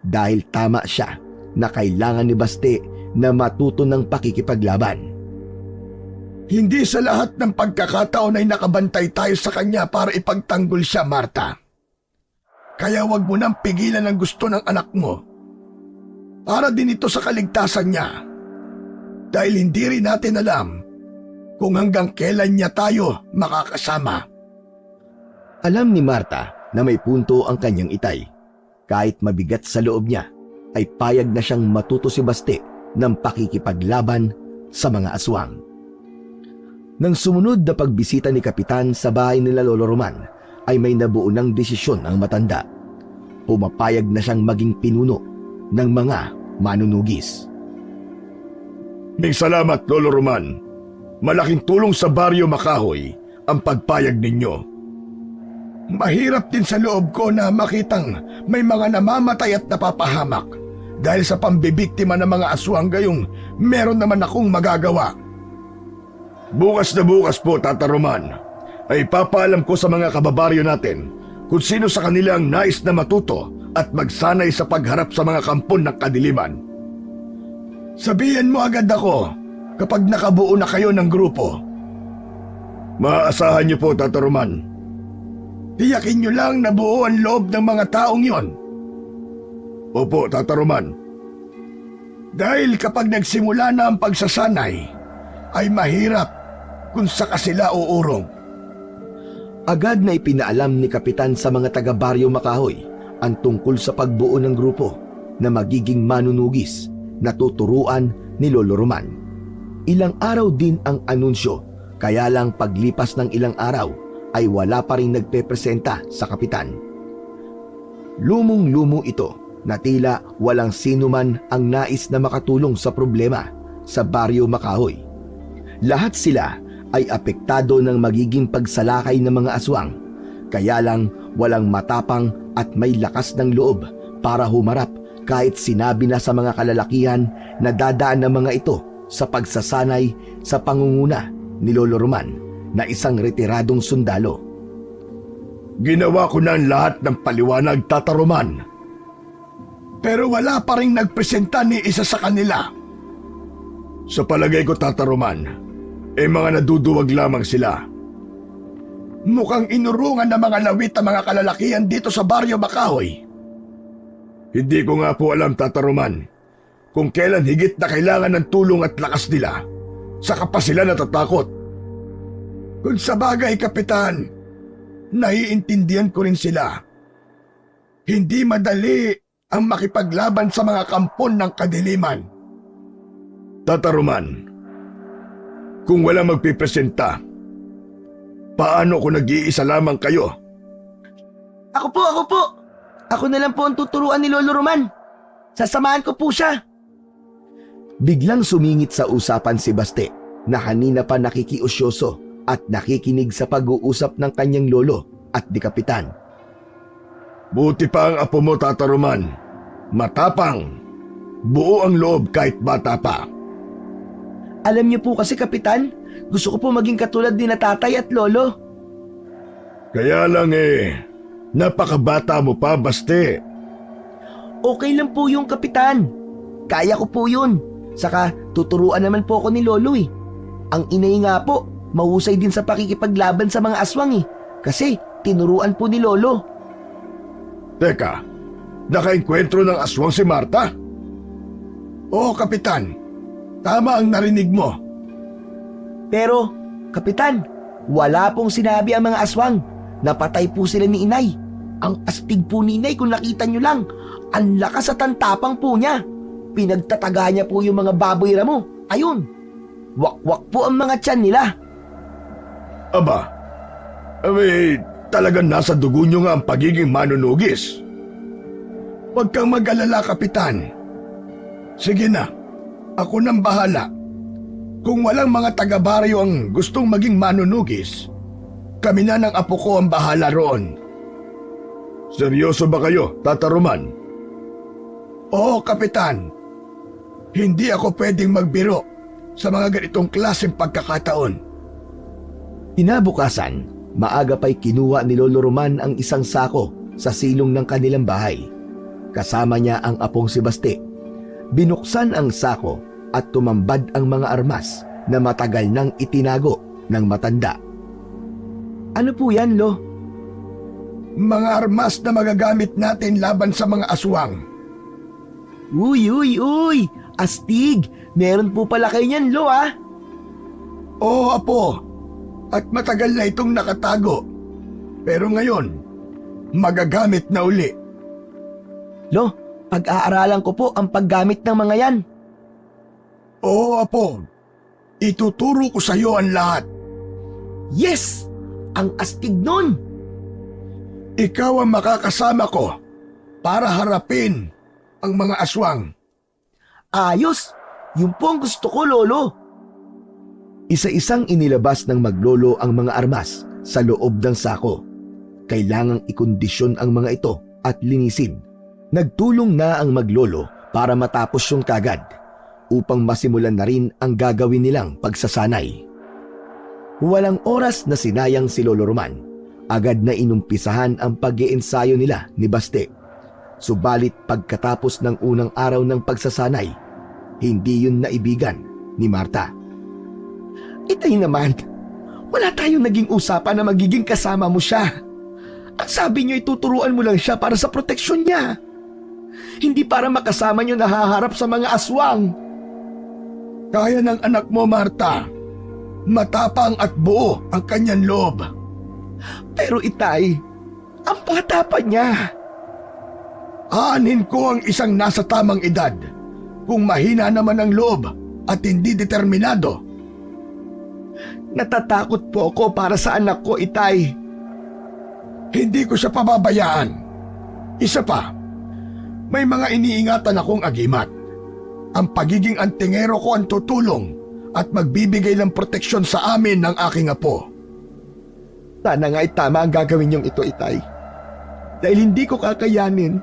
dahil tama siya na kailangan ni Baste na matuto ng pakikipaglaban. Hindi sa lahat ng pagkakataon ay nakabantay tayo sa kanya para ipagtanggol siya, Marta. Kaya wag mo nang pigilan ang gusto ng anak mo. Para din ito sa kaligtasan niya. Dahil hindi rin natin alam kung hanggang kailan niya tayo makakasama. Alam ni Marta na may punto ang kanyang itay. Kahit mabigat sa loob niya, ay payag na siyang matuto si Baste ng pakikipaglaban sa mga aswang. Nang sumunod na pagbisita ni Kapitan sa bahay nila Lolo Roman, ay may nabuo ng desisyon ang matanda. Pumapayag na siyang maging pinuno ng mga manunugis. May salamat, Lolo Roman. Malaking tulong sa Baryo Makahoy ang pagpayag ninyo. Mahirap din sa loob ko na makitang may mga namamatay at napapahamak dahil sa pambibiktima ng mga aswang gayong meron naman akong magagawa. Bukas na bukas po, Tata Roman, ay papaalam ko sa mga kababaryo natin kung sino sa kanila ang nais na matuto at magsanay sa pagharap sa mga kampon ng kadiliman. Sabihan mo agad ako kapag nakabuo na kayo ng grupo. Maaasahan niyo po, Tata Roman. Tiyakin niyo lang na buo ang loob ng mga taong yon. Opo, Tata Roman. Dahil kapag nagsimula na ang pagsasanay, ay mahirap kung saka sila uurong. Agad na ipinaalam ni Kapitan sa mga taga-Baryo Makahoy ang tungkol sa pagbuo ng grupo na magiging manunugis na tuturuan ni Lolo Roman. Ilang araw din ang anunsyo, kaya lang paglipas ng ilang araw ay wala pa rin nagpepresenta sa Kapitan. Lumong-lumo ito na tila walang sino man ang nais na makatulong sa problema sa Baryo Makahoy. Lahat sila ay apektado ng magiging pagsalakay ng mga aswang, kaya lang walang matapang at may lakas ng loob para humarap kahit sinabi na sa mga kalalakihan na dadaan ng mga ito sa pagsasanay sa pangunguna ni Lolo Roman na isang retiradong sundalo. Ginawa ko na ang lahat ng paliwanag, Tata Roman. Pero wala pa rin nagpresenta ni isa sa kanila. Sa palagay ko, Tata Roman, mga naduduwag lamang sila. Mukhang inurungan ng mga lawit ang mga kalalakihan dito sa Baryo Makahoy. Hindi ko nga po alam, Tata Roman, kung kailan higit na kailangan ng tulong at lakas nila, saka pa sila natatakot. Kung sa bagay, Kapitan, naiintindihan ko rin sila. Hindi madali ang makipaglaban sa mga kampon ng kadiliman. Tata Roman, kung wala magpipresenta, paano kung nag-iisa lamang kayo? Ako po. Ako na lang po ang tuturuan ni Lolo Roman. Sasamahan ko po siya. Biglang sumingit sa usapan si Baste na kanina pa nakikiusyoso at nakikinig sa pag-uusap ng kanyang lolo at di Kapitan. Buti pa ang apo mo, Tata Roman. Matapang. Buo ang loob kahit bata pa. Alam niyo po kasi, Kapitan, gusto ko po maging katulad ni na tatay at lolo. Kaya lang napakabata mo pa, Baste. Okay lang po yung Kapitan. Kaya ko po yun. Saka tuturuan naman po ako ni Lolo eh. Ang inay nga po, mahusay din sa pakikipaglaban sa mga aswang eh. Kasi tinuruan po ni Lolo. Teka, nakaenkwentro ng aswang si Marta? Oo, Kapitan. Tama ang narinig mo. Pero, Kapitan, wala pong sinabi ang mga aswang. Napatay po sila ni inay. Ang astig po ni inay kung nakita nyo lang. Ang lakas at ang tapang po niya. Pinagtataga niya po yung mga baboy ramo. Ayun. Wakwak po ang mga tiyan nila. Aba, talagang nasa dugo nyo nga ang pagiging manunugis. Huwag kang mag-alala, Kapitan. Sige na, ako nang bahala. Kung walang mga taga-baryo ang gustong maging manunugis, kami na ng apo ko ang bahala roon. Seryoso ba kayo, Tata Roman? Oo, Kapitan. Hindi ako pwedeng magbiro sa mga ganitong klaseng pagkakataon. Kinabukasan, maaga pa'y kinuha ni Lolo Roman ang isang sako sa silong ng kanilang bahay. Kasama niya ang apong si Baste. Binuksan ang sako at tumambad ang mga armas na matagal nang itinago ng matanda. Ano po yan, Lo? Mga armas na magagamit natin laban sa mga aswang. Uy! Astig! Meron po pala kayo niyan, Lo, ah! Oo, Apo. At matagal na itong nakatago. Pero ngayon, magagamit na uli. Lo, pag-aaralan ko po ang paggamit ng mga yan. Oo, Apo. Ituturo ko sa iyo ang lahat. Yes! Ang astig nun! Ikaw ang makakasama ko para harapin ang mga aswang. Ayos! Yun po ang gusto ko, Lolo. Isa-isang inilabas ng maglolo ang mga armas sa loob ng sako. Kailangang ikondisyon ang mga ito at linisin. Nagtulong na ang maglolo para matapos yung kagad upang masimulan na rin ang gagawin nilang pagsasanay. Walang oras na sinayang si Lolo Roman. Agad na inumpisahan ang pag-iensayo nila ni Baste. Subalit pagkatapos ng unang araw ng pagsasanay, hindi yun naibigan ni Marta. Itay naman, wala tayong naging usapan na magiging kasama mo siya. Ang sabi niyo ituturuan mo lang siya para sa proteksyon niya. Hindi para makasama niyo nahaharap sa mga aswang. Kaya ng anak mo, Marta. Matapang at buo ang kanyang loob. Pero itay, ang bata pa niya. Aanin ko ang isang nasa tamang edad kung mahina naman ang loob at hindi determinado. Natatakot po ako para sa anak ko, itay. Hindi ko siya pababayaan. Isa pa, may mga iniingatan akong agimat. Ang pagiging antingero ko ang tutulong at magbibigay ng proteksyon sa amin ng aking apo. Sana nga'y tama ang gagawin niyong ito, itay. Dahil hindi ko kakayanin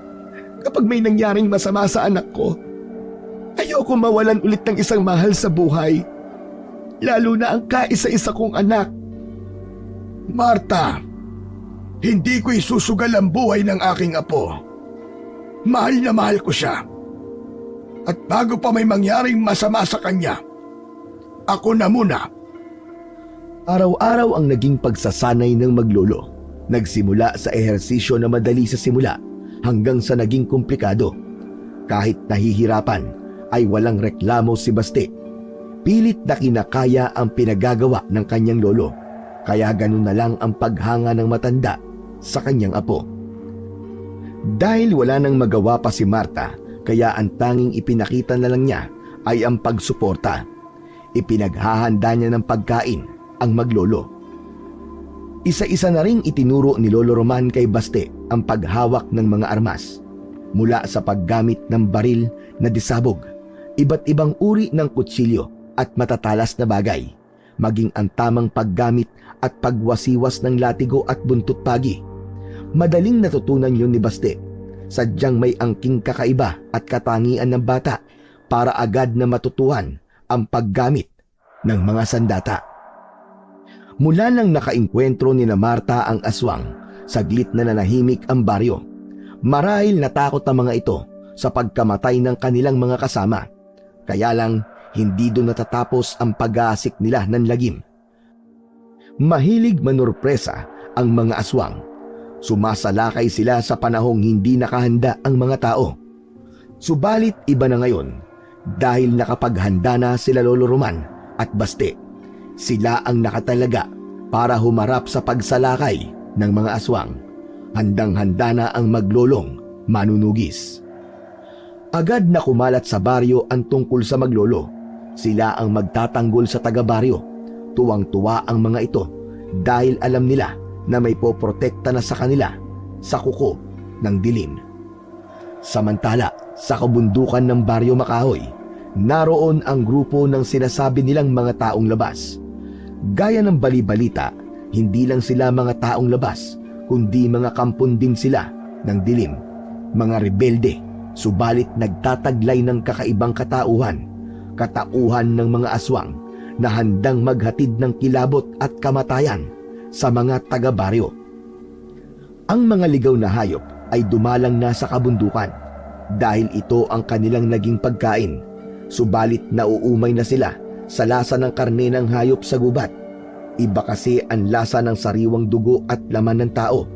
kapag may nangyaring masama sa anak ko. Ayoko mawalan ulit ng isang mahal sa buhay. Lalo na ang kaisa-isa kong anak. Marta, hindi ko isusugal ang buhay ng aking apo. Mahal na mahal ko siya. At bago pa may mangyaring masama sa kanya, ako na muna. Araw-araw ang naging pagsasanay ng maglolo. Nagsimula sa ehersisyo na madali sa simula hanggang sa naging komplikado. Kahit nahihirapan ay walang reklamo si Baste. Pilit na kinakaya ang pinagagawa ng kanyang lolo. Kaya ganun na lang ang paghanga ng matanda sa kanyang apo. Dahil wala nang magawa pa si Marta, kaya ang tanging ipinakita na lang niya ay ang pagsuporta. Ipinaghahanda niya ng pagkain ang maglolo. Isa-isa na ring itinuro ni Lolo Roman kay Baste ang paghawak ng mga armas. Mula sa paggamit ng baril na disabog, iba't ibang uri ng kutsilyo at matatalas na bagay, maging ang tamang paggamit at pagwasiwas ng latigo at buntut pagi. Madaling natutunan yun ni Baste. Sadyang may angking kakaiba at katangian ng bata para agad na matutuhan ang paggamit ng mga sandata. Mula nang nakainkwentro ni na Marta ang aswang, saglit na nanahimik ang baryo. Marahil natakot ang mga ito sa pagkamatay ng kanilang mga kasama. Kaya lang hindi doon natatapos ang pag-aasik nila ng lagim. Mahilig manurpresa ang mga aswang. Sumasalakay sila sa panahong hindi nakahanda ang mga tao. Subalit iba na ngayon dahil nakapaghanda na sila Lolo Roman at Baste. Sila ang nakatalaga para humarap sa pagsalakay ng mga aswang. Handang-handa na ang maglolong manunugis. Agad na kumalat sa baryo ang tungkol sa maglolo. Sila ang magtatanggol sa taga-baryo. Tuwang-tuwa ang mga ito dahil alam nila na may poprotekta na sa kanila sa kuko ng dilim. Samantala, sa kabundukan ng Baryo Makahoy, naroon ang grupo ng sinasabi nilang mga taong labas. Gaya ng bali-balita, hindi lang sila mga taong labas, kundi mga kampon din sila ng dilim. Mga rebelde, subalit nagtataglay ng kakaibang katauhan ng mga aswang na handang maghatid ng kilabot at kamatayan sa mga taga-baryo. Ang mga ligaw na hayop ay dumalang na sa kabundukan dahil ito ang kanilang naging pagkain. Subalit nauumay na sila sa lasa ng karne ng hayop sa gubat. Iba kasi ang lasa ng sariwang dugo at laman ng tao.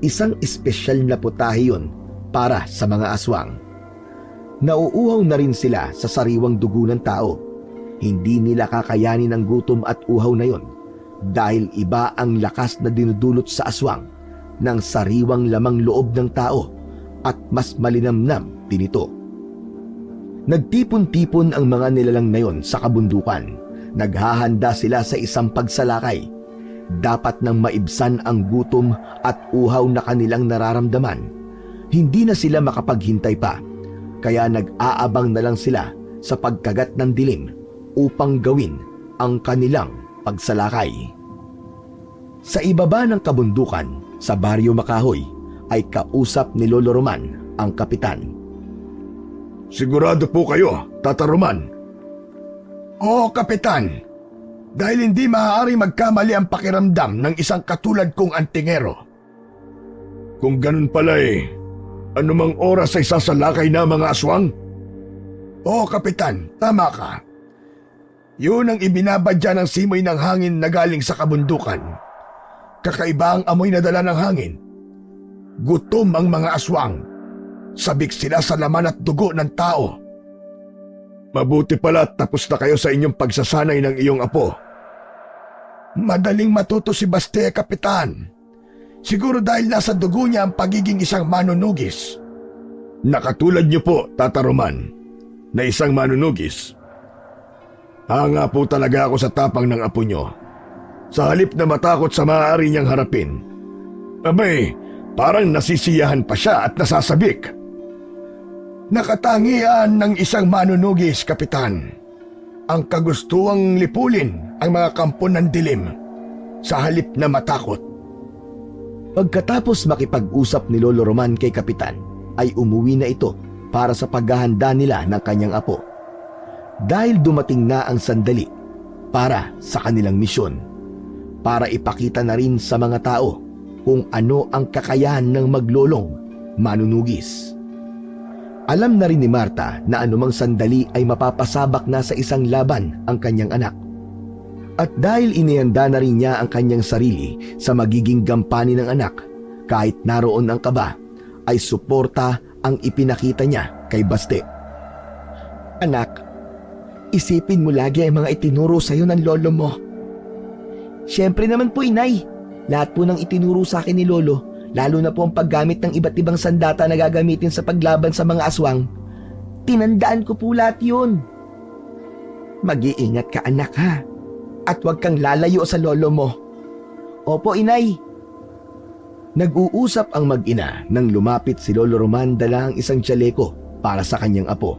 Isang espesyal na putahe yun para sa mga aswang. Nauuhaw na rin sila sa sariwang dugo ng tao. Hindi nila kakayanin ang gutom at uhaw na yon dahil iba ang lakas na dinudulot sa aswang ng sariwang lamang loob ng tao at mas malinamnam din ito. Nagtipon-tipon ang mga nilalang na yon sa kabundukan. Naghahanda sila sa isang pagsalakay. Dapat nang maibsan ang gutom at uhaw na kanilang nararamdaman. Hindi na sila makapaghintay pa. Kaya nag-aabang na lang sila sa pagkagat ng dilim upang gawin ang kanilang pagsalakay. Sa ibaba ng kabundukan, sa Baryo Makahoy, ay kausap ni Lolo Roman ang kapitan. Sigurado po kayo, Tata Roman? Oo, Kapitan. Dahil hindi maaari magkamali ang pakiramdam ng isang katulad kong antingero. Kung ganun pala anumang oras ay sasalakay na mga aswang? Oo, Kapitan, tama ka. Yun ang ibinabadya ng simoy ng hangin na galing sa kabundukan. Kakaiba ang amoy na dala ng hangin. Gutom ang mga aswang. Sabik sila sa laman at dugo ng tao. Mabuti pala tapos na kayo sa inyong pagsasanay ng iyong apo. Madaling matuto si Baste, Kapitan. Siguro dahil nasa dugo niya ang pagiging isang manunugis. Nakatulad niyo po, Tata Roman, na isang manunugis. Hanga po talaga ako sa tapang ng apo niyo. Sa halip na matakot sa maaari niyang harapin. Abay, parang nasisiyahan pa siya at nasasabik. Nakatangian ng isang manunugis, Kapitan. Ang kagustuang lipulin ang mga kampo ng dilim sa halip na matakot. Pagkatapos makipag-usap ni Lolo Roman kay Kapitan, ay umuwi na ito para sa paghahanda nila ng kanyang apo. Dahil dumating na ang sandali para sa kanilang misyon. Para ipakita na rin sa mga tao kung ano ang kakayahan ng maglolong manunugis. Alam na rin ni Marta na anumang sandali ay mapapasabak na sa isang laban ang kanyang anak. At dahil inihanda na rin niya ang kanyang sarili sa magiging gampanin ng anak, kahit naroon ang kaba, ay suporta ang ipinakita niya kay Baste. Anak, isipin mo lagi ang mga itinuro sa'yo ng lolo mo. Siyempre naman po, Inay. Lahat po ng itinuro sa akin ni Lolo, lalo na po ang paggamit ng iba't ibang sandata na gagamitin sa paglaban sa mga aswang. Tinandaan ko po lahat yun. Mag-iingat ka, anak, ha? At huwag kang lalayo sa lolo mo. Opo, Inay. Nag-uusap ang mag-ina nang lumapit si Lolo Roman dala ang isang tsaleko para sa kanyang apo.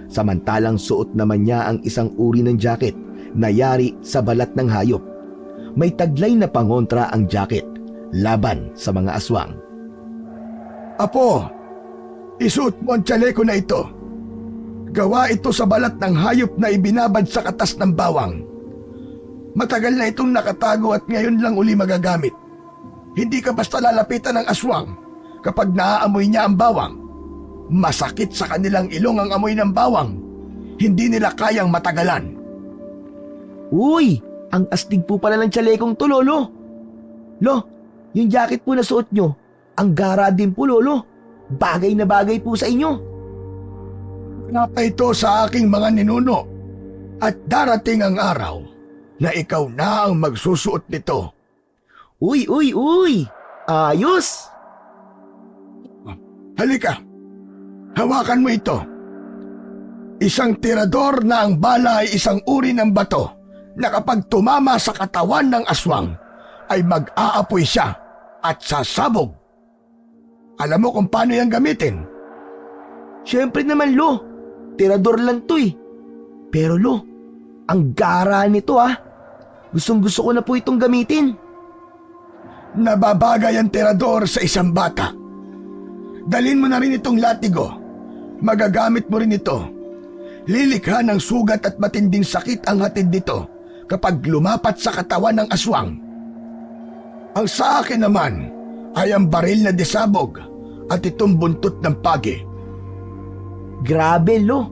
Samantalang suot naman niya ang isang uri ng jacket na yari sa balat ng hayop. May taglay na pangontra ang jacket laban sa mga aswang. Apo, isuot mo ang tsaleko na ito. Gawa ito sa balat ng hayop na ibinabad sa katas ng bawang. Matagal na itong nakatago at ngayon lang uli magagamit. Hindi ka basta lalapitan ng aswang kapag naaamoy niya ang bawang. Masakit sa kanilang ilong ang amoy ng bawang. Hindi nila kayang matagalan. Uy! Ang astig po pala ng tsalekong to, Lolo. Lo, yung jacket po na suot nyo, ang gara din po, Lolo. Bagay na bagay po sa inyo. Napa ito sa aking mga ninuno. At darating ang araw na ikaw na ang magsusuot nito. Uy! Ayos! Halika, hawakan mo ito. Isang tirador na ang bala ay isang uri ng bato na kapag tumama sa katawan ng aswang ay mag-aapoy siya at sasabog. Alam mo kung paano yan gamitin? Siyempre naman, Lo. Tirador lang to eh. Pero Lo, ang gara nito ah. Gustong gusto ko na po itong gamitin. Nababagay ang tirador sa isang bata. Dalhin mo na rin itong latigo. Magagamit mo rin ito. Lilikha ng sugat at matinding sakit ang hatid nito kapag lumapat sa katawan ng aswang. Ang sa akin naman ay ang baril na disabog at itong buntot ng pagi. Grabe, Lo.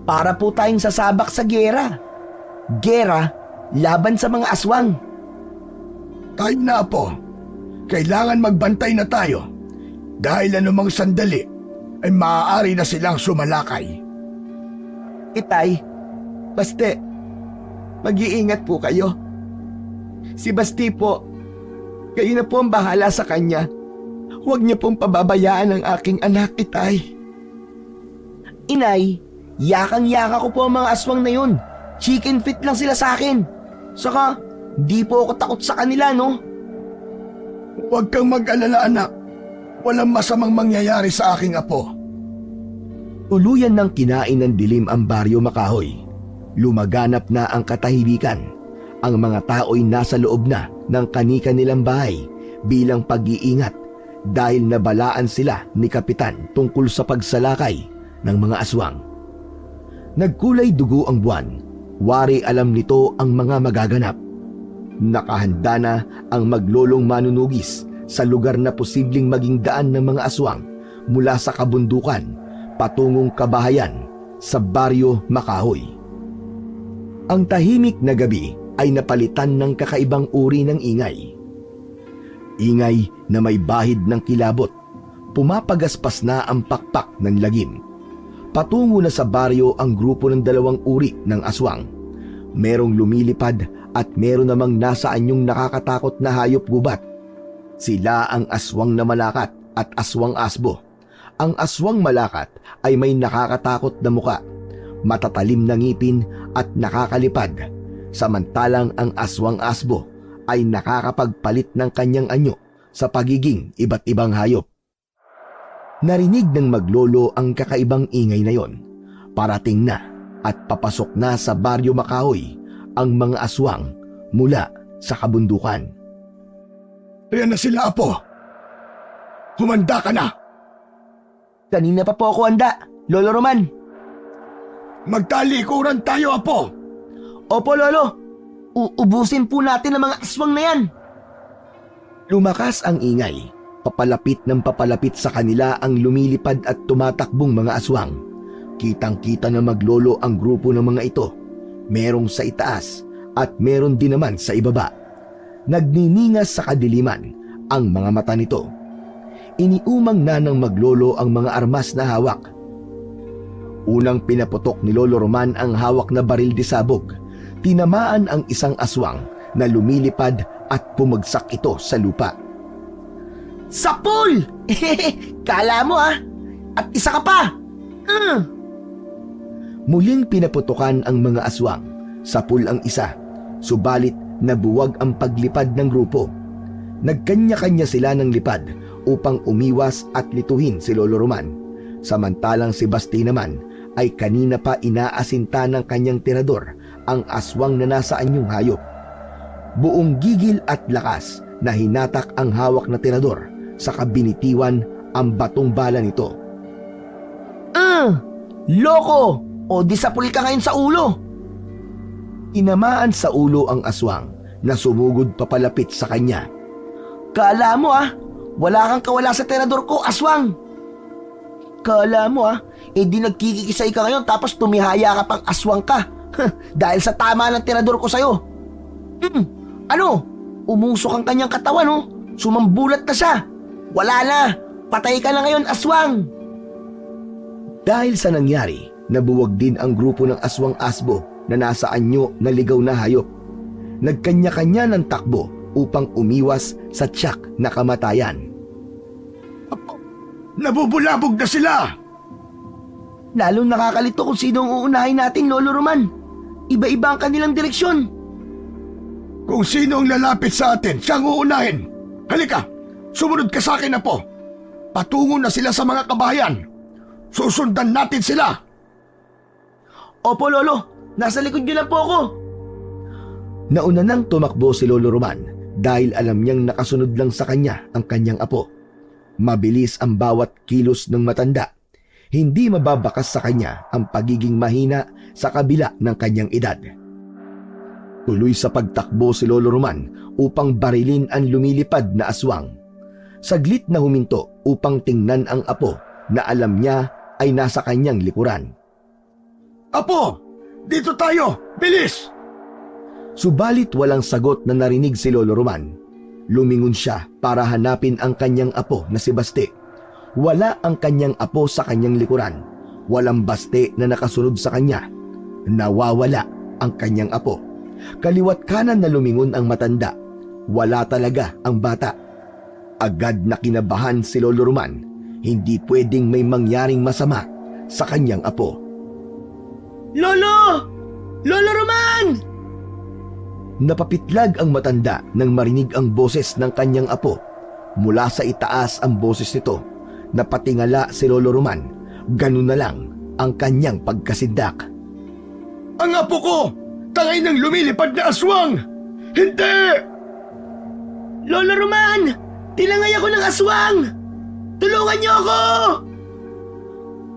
Para po tayong sasabak sa gera. Gera laban sa mga aswang. Kahit na po, kailangan magbantay na tayo dahil anumang sandali ay maaari na silang sumalakay. Itay, Baste, mag-iingat po kayo. Si Basti po, kayo na po ang bahala sa kanya. Huwag niyo pong pababayaan ang aking anak, Itay. Inay, yakang-yaka ko po ang mga aswang na yun. Chicken feet lang sila sa akin. Saka, di po ako takot sa kanila, no? Huwag kang mag-alala, anak. Walang masamang mangyayari sa aking apo. Tuluyan ng kinain ng dilim ang baryo Makahoy. Lumaganap na ang katahimikan. Ang mga tao'y nasa loob na ng kani-kanilang bahay bilang pag-iingat dahil nabalaan sila ni Kapitan tungkol sa pagsalakay ng mga aswang. Nagkulay dugo ang buwan Wari alam nito ang mga magaganap. Nakahanda na ang maglolong manunugis sa lugar na posibleng maging daan ng mga aswang mula sa kabundukan patungong kabahayan sa Baryo Makahoy. Ang tahimik na gabi ay napalitan ng kakaibang uri ng ingay. Ingay na may bahid ng kilabot. Pumapagaspas na ang pakpak ng lagim. Patungo na sa baryo ang grupo ng dalawang uri ng aswang. Merong lumilipad at meron namang nasa anyong nakakatakot na hayop gubat. Sila ang aswang na malakat at aswang asbo. Ang aswang malakat ay may nakakatakot na muka, matatalim na ngipin at nakakalipad. Samantalang ang aswang asbo ay nakakapagpalit ng kanyang anyo sa pagiging iba't ibang hayop. Narinig ng maglolo ang kakaibang ingay na yon. Parating na at papasok na sa Baryo Makahoy ang mga aswang mula sa kabundukan. Ayan na sila, Apo. Humanda ka na. Kanina pa po ako handa, Lolo Roman. Magtalikuran tayo, Apo. Opo, Lolo. Uubusin po natin ang mga aswang na yan. Lumakas ang ingay. Papalapit ng papalapit sa kanila ang lumilipad at tumatakbong mga aswang. Kitang-kita na maglolo ang grupo ng mga ito. Merong sa itaas at meron din naman sa ibaba. Nagniningas sa kadiliman ang mga mata nito. Iniumang na ng maglolo ang mga armas na hawak. Unang pinaputok ni Lolo Roman ang hawak na baril de sabog. Tinamaan ang isang aswang na lumilipad at pumagsak ito sa lupa. Sapul! Kala mo ah! At isa ka pa! Muling pinaputukan ang mga aswang. Sapul ang isa, subalit nabuwag ang paglipad ng grupo. Nagkanya-kanya sila ng lipad upang umiwas at lituhin si Lolo Roman. Samantalang si Basti naman ay kanina pa inaasinta ng kanyang tirador ang aswang na nasa anyong hayop. Buong gigil at lakas na hinatak ang hawak na tirador sa kabinitiwan ang batong bala nito. Loko! O disapul ka ngayon sa ulo! Tinamaan sa ulo ang aswang na sumugod papalapit sa kanya. Kala mo ah! Wala kang kawala sa tirador ko, aswang! Kala mo ah! Eh di nagkikikisay ka ngayon tapos tumihaya ka pang aswang ka. Dahil sa tama ng tirador ko sa'yo. Ano? Umusok ang kanyang katawan oh. Sumambulat na siya. Wala na. Patay ka na ngayon, aswang. Dahil sa nangyari, nabuwag din ang grupo ng aswang asbo na nasa anyo na ligaw na hayop. Nagkanya-kanya ng takbo upang umiwas sa tiyak na kamatayan. Nabubulabog na sila! Lalong nakakalito kung sino ang uunahin natin, Lolo Roman. Iba-iba ang kanilang direksyon. Kung sino ang lalapit sa atin, siyang uunahin. Halika, sumunod ka sa akin, Apo. Patungo na sila sa mga kabahayan. Susundan natin sila. Opo, Lolo. Nasa likod niyo lang po ako. Nauna nang tumakbo si Lolo Roman dahil alam niyang nakasunod lang sa kanya ang kanyang apo. Mabilis ang bawat kilos ng matanda. Hindi mababakas sa kanya ang pagiging mahina sa kabila ng kanyang edad. Tuloy sa pagtakbo si Lolo Roman upang barilin ang lumilipad na aswang. Saglit na huminto upang tingnan ang apo na alam niya ay nasa kanyang likuran. Apo, dito tayo! Bilis! Subalit walang sagot na narinig si Lolo Roman. Lumingon siya para hanapin ang kanyang apo na si Basti. Wala ang kanyang apo sa kanyang likuran. Walang Basti na nakasunod sa kanya. Nawawala ang kanyang apo. Kaliwat kanan na lumingon ang matanda. Wala talaga ang bata. Agad na kinabahan si Lolo Roman. Hindi pwedeng may mangyaring masama sa kanyang apo. Lolo! Lolo Roman! Napapitlag ang matanda nang marinig ang boses ng kanyang apo. Mula sa itaas ang boses nito. Napatingala si Lolo Roman. Ganun na lang ang kanyang pagkasindak. Ang apo ko! Tangay ng lumilipad na aswang! Hindi! Lolo Roman! Tinangay ako ng aswang! Tulungan niyo ako!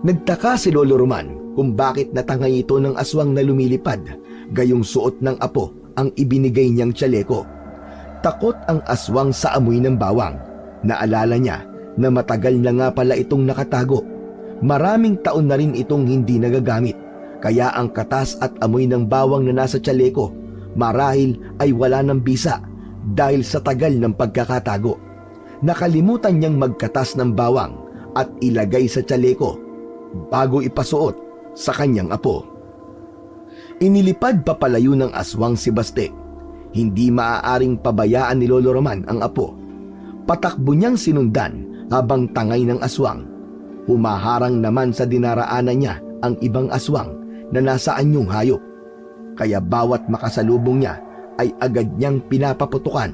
Nagtaka si Lolo Roman kung bakit natangay ito ng aswang na lumilipad gayong suot ng apo ang ibinigay niyang tsaleko. Takot ang aswang sa amoy ng bawang. Naalala niya na matagal na nga pala itong nakatago. Maraming taon na rin itong hindi nagagamit, kaya ang katas at amoy ng bawang na nasa tsaleko marahil ay wala ng bisa dahil sa tagal ng pagkakatago. Nakalimutan niyang magkatas ng bawang at ilagay sa tsaleko bago ipasuot sa kanyang apo. Inilipad papalayo ng aswang si Baste. Hindi maaaring pabayaan ni Lolo Roman ang apo. Patakbo niyang sinundan habang tangay ng aswang. Humaharang naman sa dinaraanan niya ang ibang aswang na nasa anyong hayop. Kaya bawat makasalubong niya ay agad niyang pinapaputukan.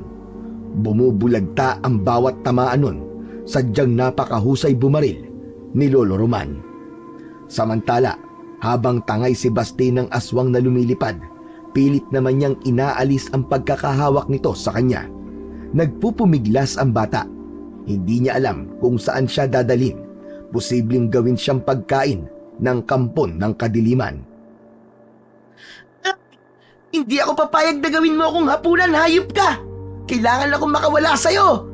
Bumubulagta ang bawat tamaan nun, sadyang napakahusay bumaril ni Lolo Roman. Samantala, habang tangay si Baste ng aswang na lumilipad, pilit naman niyang inaalis ang pagkakahawak nito sa kanya. Nagpupumiglas ang bata. Hindi niya alam kung saan siya dadalhin. Posibleng gawin siyang pagkain ng kampon ng kadiliman. Hindi ako papayag na gawin mo akong hapunan, hayop ka! Kailangan akong makawala sa'yo!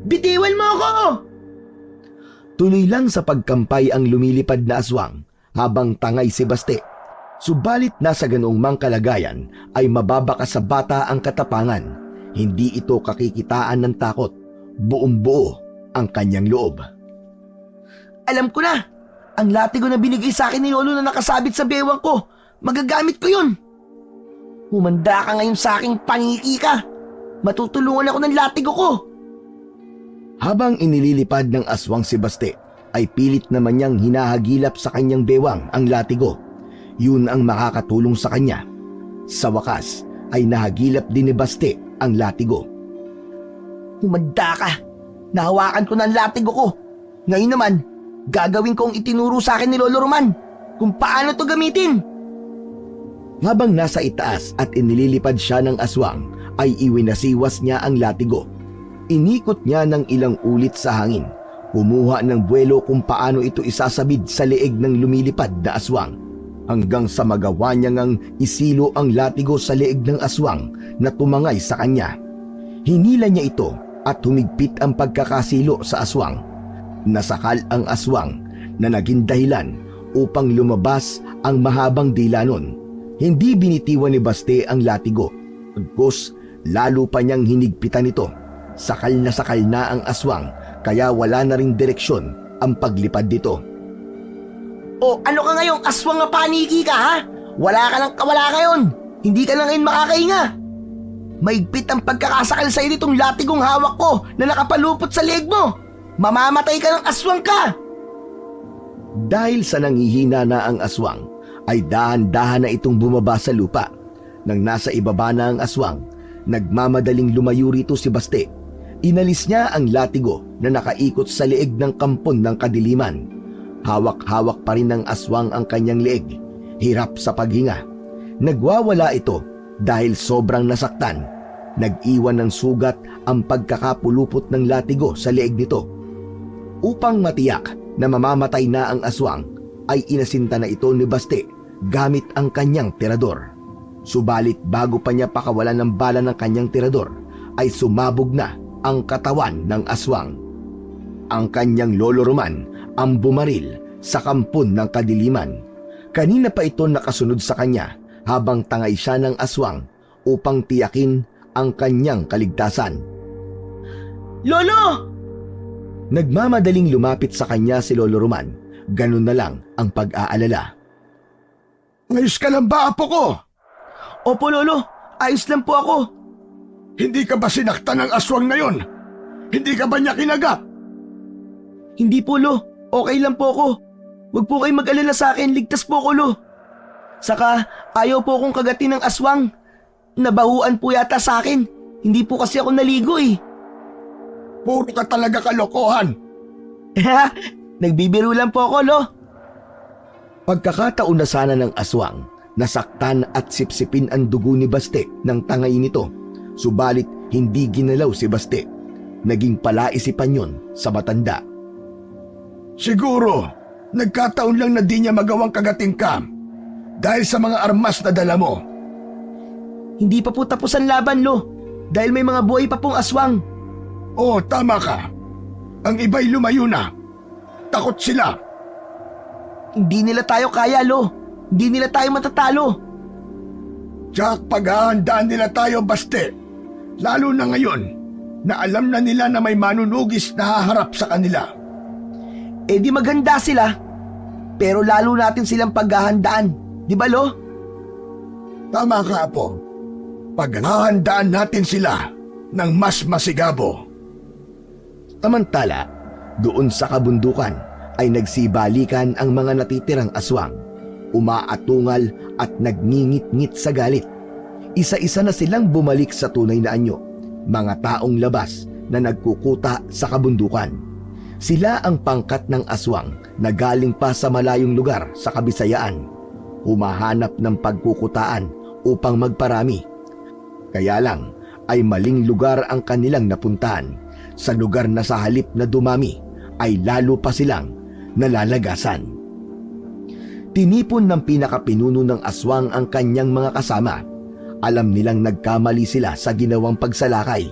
Bitiwan mo ako! Tuloy lang sa pagkampay ang lumilipad na aswang habang tangay si Baste. Subalit nasa ganoong mang kalagayan ay mababaka sa bata ang katapangan. Hindi ito kakikitaan ng takot. Buong buo ang kanyang loob. Alam ko na! Ang latigo na binigay sa akin ni Lolo na nakasabit sa bewang ko, magagamit ko yun! Humanda ka ngayon sa aking paniki ka! Matutulungan ako ng latigo ko! Habang inililipad ng aswang si Baste, ay pilit naman niyang hinahagilap sa kanyang bewang ang latigo. Yun ang makakatulong sa kanya. Sa wakas, ay nahagilap din ni Baste ang latigo. Humanda ka! Nahawakan ko na ang latigo ko! Ngayon naman, gagawin ko ang itinuro sa akin ni Lolo Roman kung paano to gamitin! Habang nasa itaas at inililipad siya ng aswang, ay iwinasiwas niya ang latigo. Inikot niya ng ilang ulit sa hangin. Kumuha ng buwelo kung paano ito isasabid sa leeg ng lumilipad na aswang. Hanggang sa magawa niya ngang isilo ang latigo sa leeg ng aswang na tumangay sa kanya. Hinila niya ito at humigpit ang pagkakasilo sa aswang. Nasakal ang aswang na naging dahilan upang lumabas ang mahabang dila nun. Hindi binitiwan ni Baste ang latigo. Pagkos, lalo pa niyang hinigpitan ito. Sakal na ang aswang, kaya wala na ring direksyon ang paglipad dito. O ano ka ngayong aswang na paniki ka, ha? Wala ka lang kawala ngayon. Hindi ka na ngayon makakahinga. Maigpit ang pagkakasakal sa nitong latigong hawak ko na nakapalupot sa leeg mo. Mamamatay ka ng aswang ka. Dahil sa nanghihina na ang aswang, ay dahan-dahan na itong bumaba sa lupa. Nang nasa ibaba na ang aswang, nagmamadaling lumayo rito si Baste. Inalis niya ang latigo na nakaikot sa leeg ng kampon ng kadiliman. Hawak-hawak pa rin ng aswang ang kanyang leeg. Hirap sa paghinga. Nagwawala ito dahil sobrang nasaktan. Nag-iwan ng sugat ang pagkakapulupot ng latigo sa leeg nito. Upang matiyak na mamamatay na ang aswang, ay inasinta na ito ni Baste gamit ang kanyang tirador. Subalit bago pa niya pakawalan ng bala ng kanyang tirador, ay sumabog na ang katawan ng aswang. Ang kanyang Lolo Roman ang bumaril sa kampon ng kadiliman. Kanina pa ito nakasunod sa kanya habang tangay siya ng aswang upang tiyakin ang kanyang kaligtasan. Lolo! Nagmamadaling lumapit sa kanya si Lolo Roman. Ganun na lang ang pag-aalala. Ngayos ka lang ba, apo ko? Opo, Lolo. Ayos lang po ako. Hindi ka ba sinaktan ng aswang na yon? Hindi ka ba niya kinagap? Hindi po, Lo. Okay lang po ako. Huwag po kayong mag-alala sa akin. Ligtas po ako, Lo. Saka, ayaw po akong kagatin ng aswang. Nabahuan po yata sa akin. Hindi po kasi ako naligo eh. Puro ka talaga kalokohan. Nagbibiro lang po ako, Lo. Pagkakataon na sana ng aswang, nasaktan at sipsipin ang dugo ni Baste ng tangay nito. Subalit hindi ginalaw si Baste. Naging palaisipan yon sa matanda. Siguro, nagkataon lang na di niya magawang kagating ka. Dahil sa mga armas na dala mo. Hindi pa po tapos ang laban, Lo. Dahil may mga buhay pa pong aswang. Oo, tama ka. Ang iba'y lumayo na. Takot sila. Hindi nila tayo kaya, Lo. Hindi nila tayo matatalo. Jack, paghahandaan nila tayo, Baste. Lalo na ngayon na alam na nila na may manunugis na haharap sa kanila. Eh di maganda sila. Pero lalo natin silang paghahandaan. Di ba, Lo? Tama ka, Apo. Paghahandaan natin sila ng mas masigabo. Samantala, doon sa kabundukan ay nagsibalikan ang mga natitirang aswang, umaatungal at nagngingit-ngit sa galit. Isa-isa na silang bumalik sa tunay na anyo, mga taong labas na nagkukuta sa kabundukan. Sila ang pangkat ng aswang na galing pa sa malayong lugar sa Kabisayaan, humahanap ng pagkukutaan upang magparami. Kaya lang ay maling lugar ang kanilang napuntahan. Sa lugar na sa halip na dumami ay lalo pa silang nalalagasan. Tinipon ng pinakapinuno ng aswang ang kanyang mga kasama. Alam nilang nagkamali sila sa ginawang pagsalakay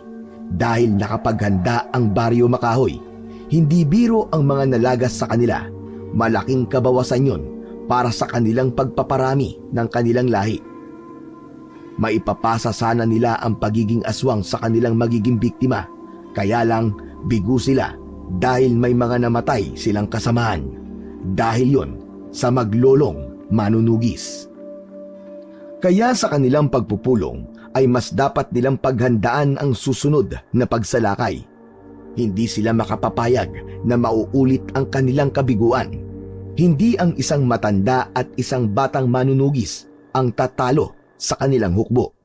dahil nakapaghanda ang Baryo Makahoy. Hindi biro ang mga nalagas sa kanila. Malaking kabawasan yon para sa kanilang pagpaparami ng kanilang lahi. Maipapasa sana nila ang pagiging aswang sa kanilang magiging biktima. Kaya lang bigo sila dahil may mga namatay silang kasamahan. Dahil yon sa maglolong manunugis. Kaya sa kanilang pagpupulong ay mas dapat nilang paghandaan ang susunod na pagsalakay. Hindi sila makapapayag na mauulit ang kanilang kabiguan. Hindi ang isang matanda at isang batang manunugis ang tatalo sa kanilang hukbo.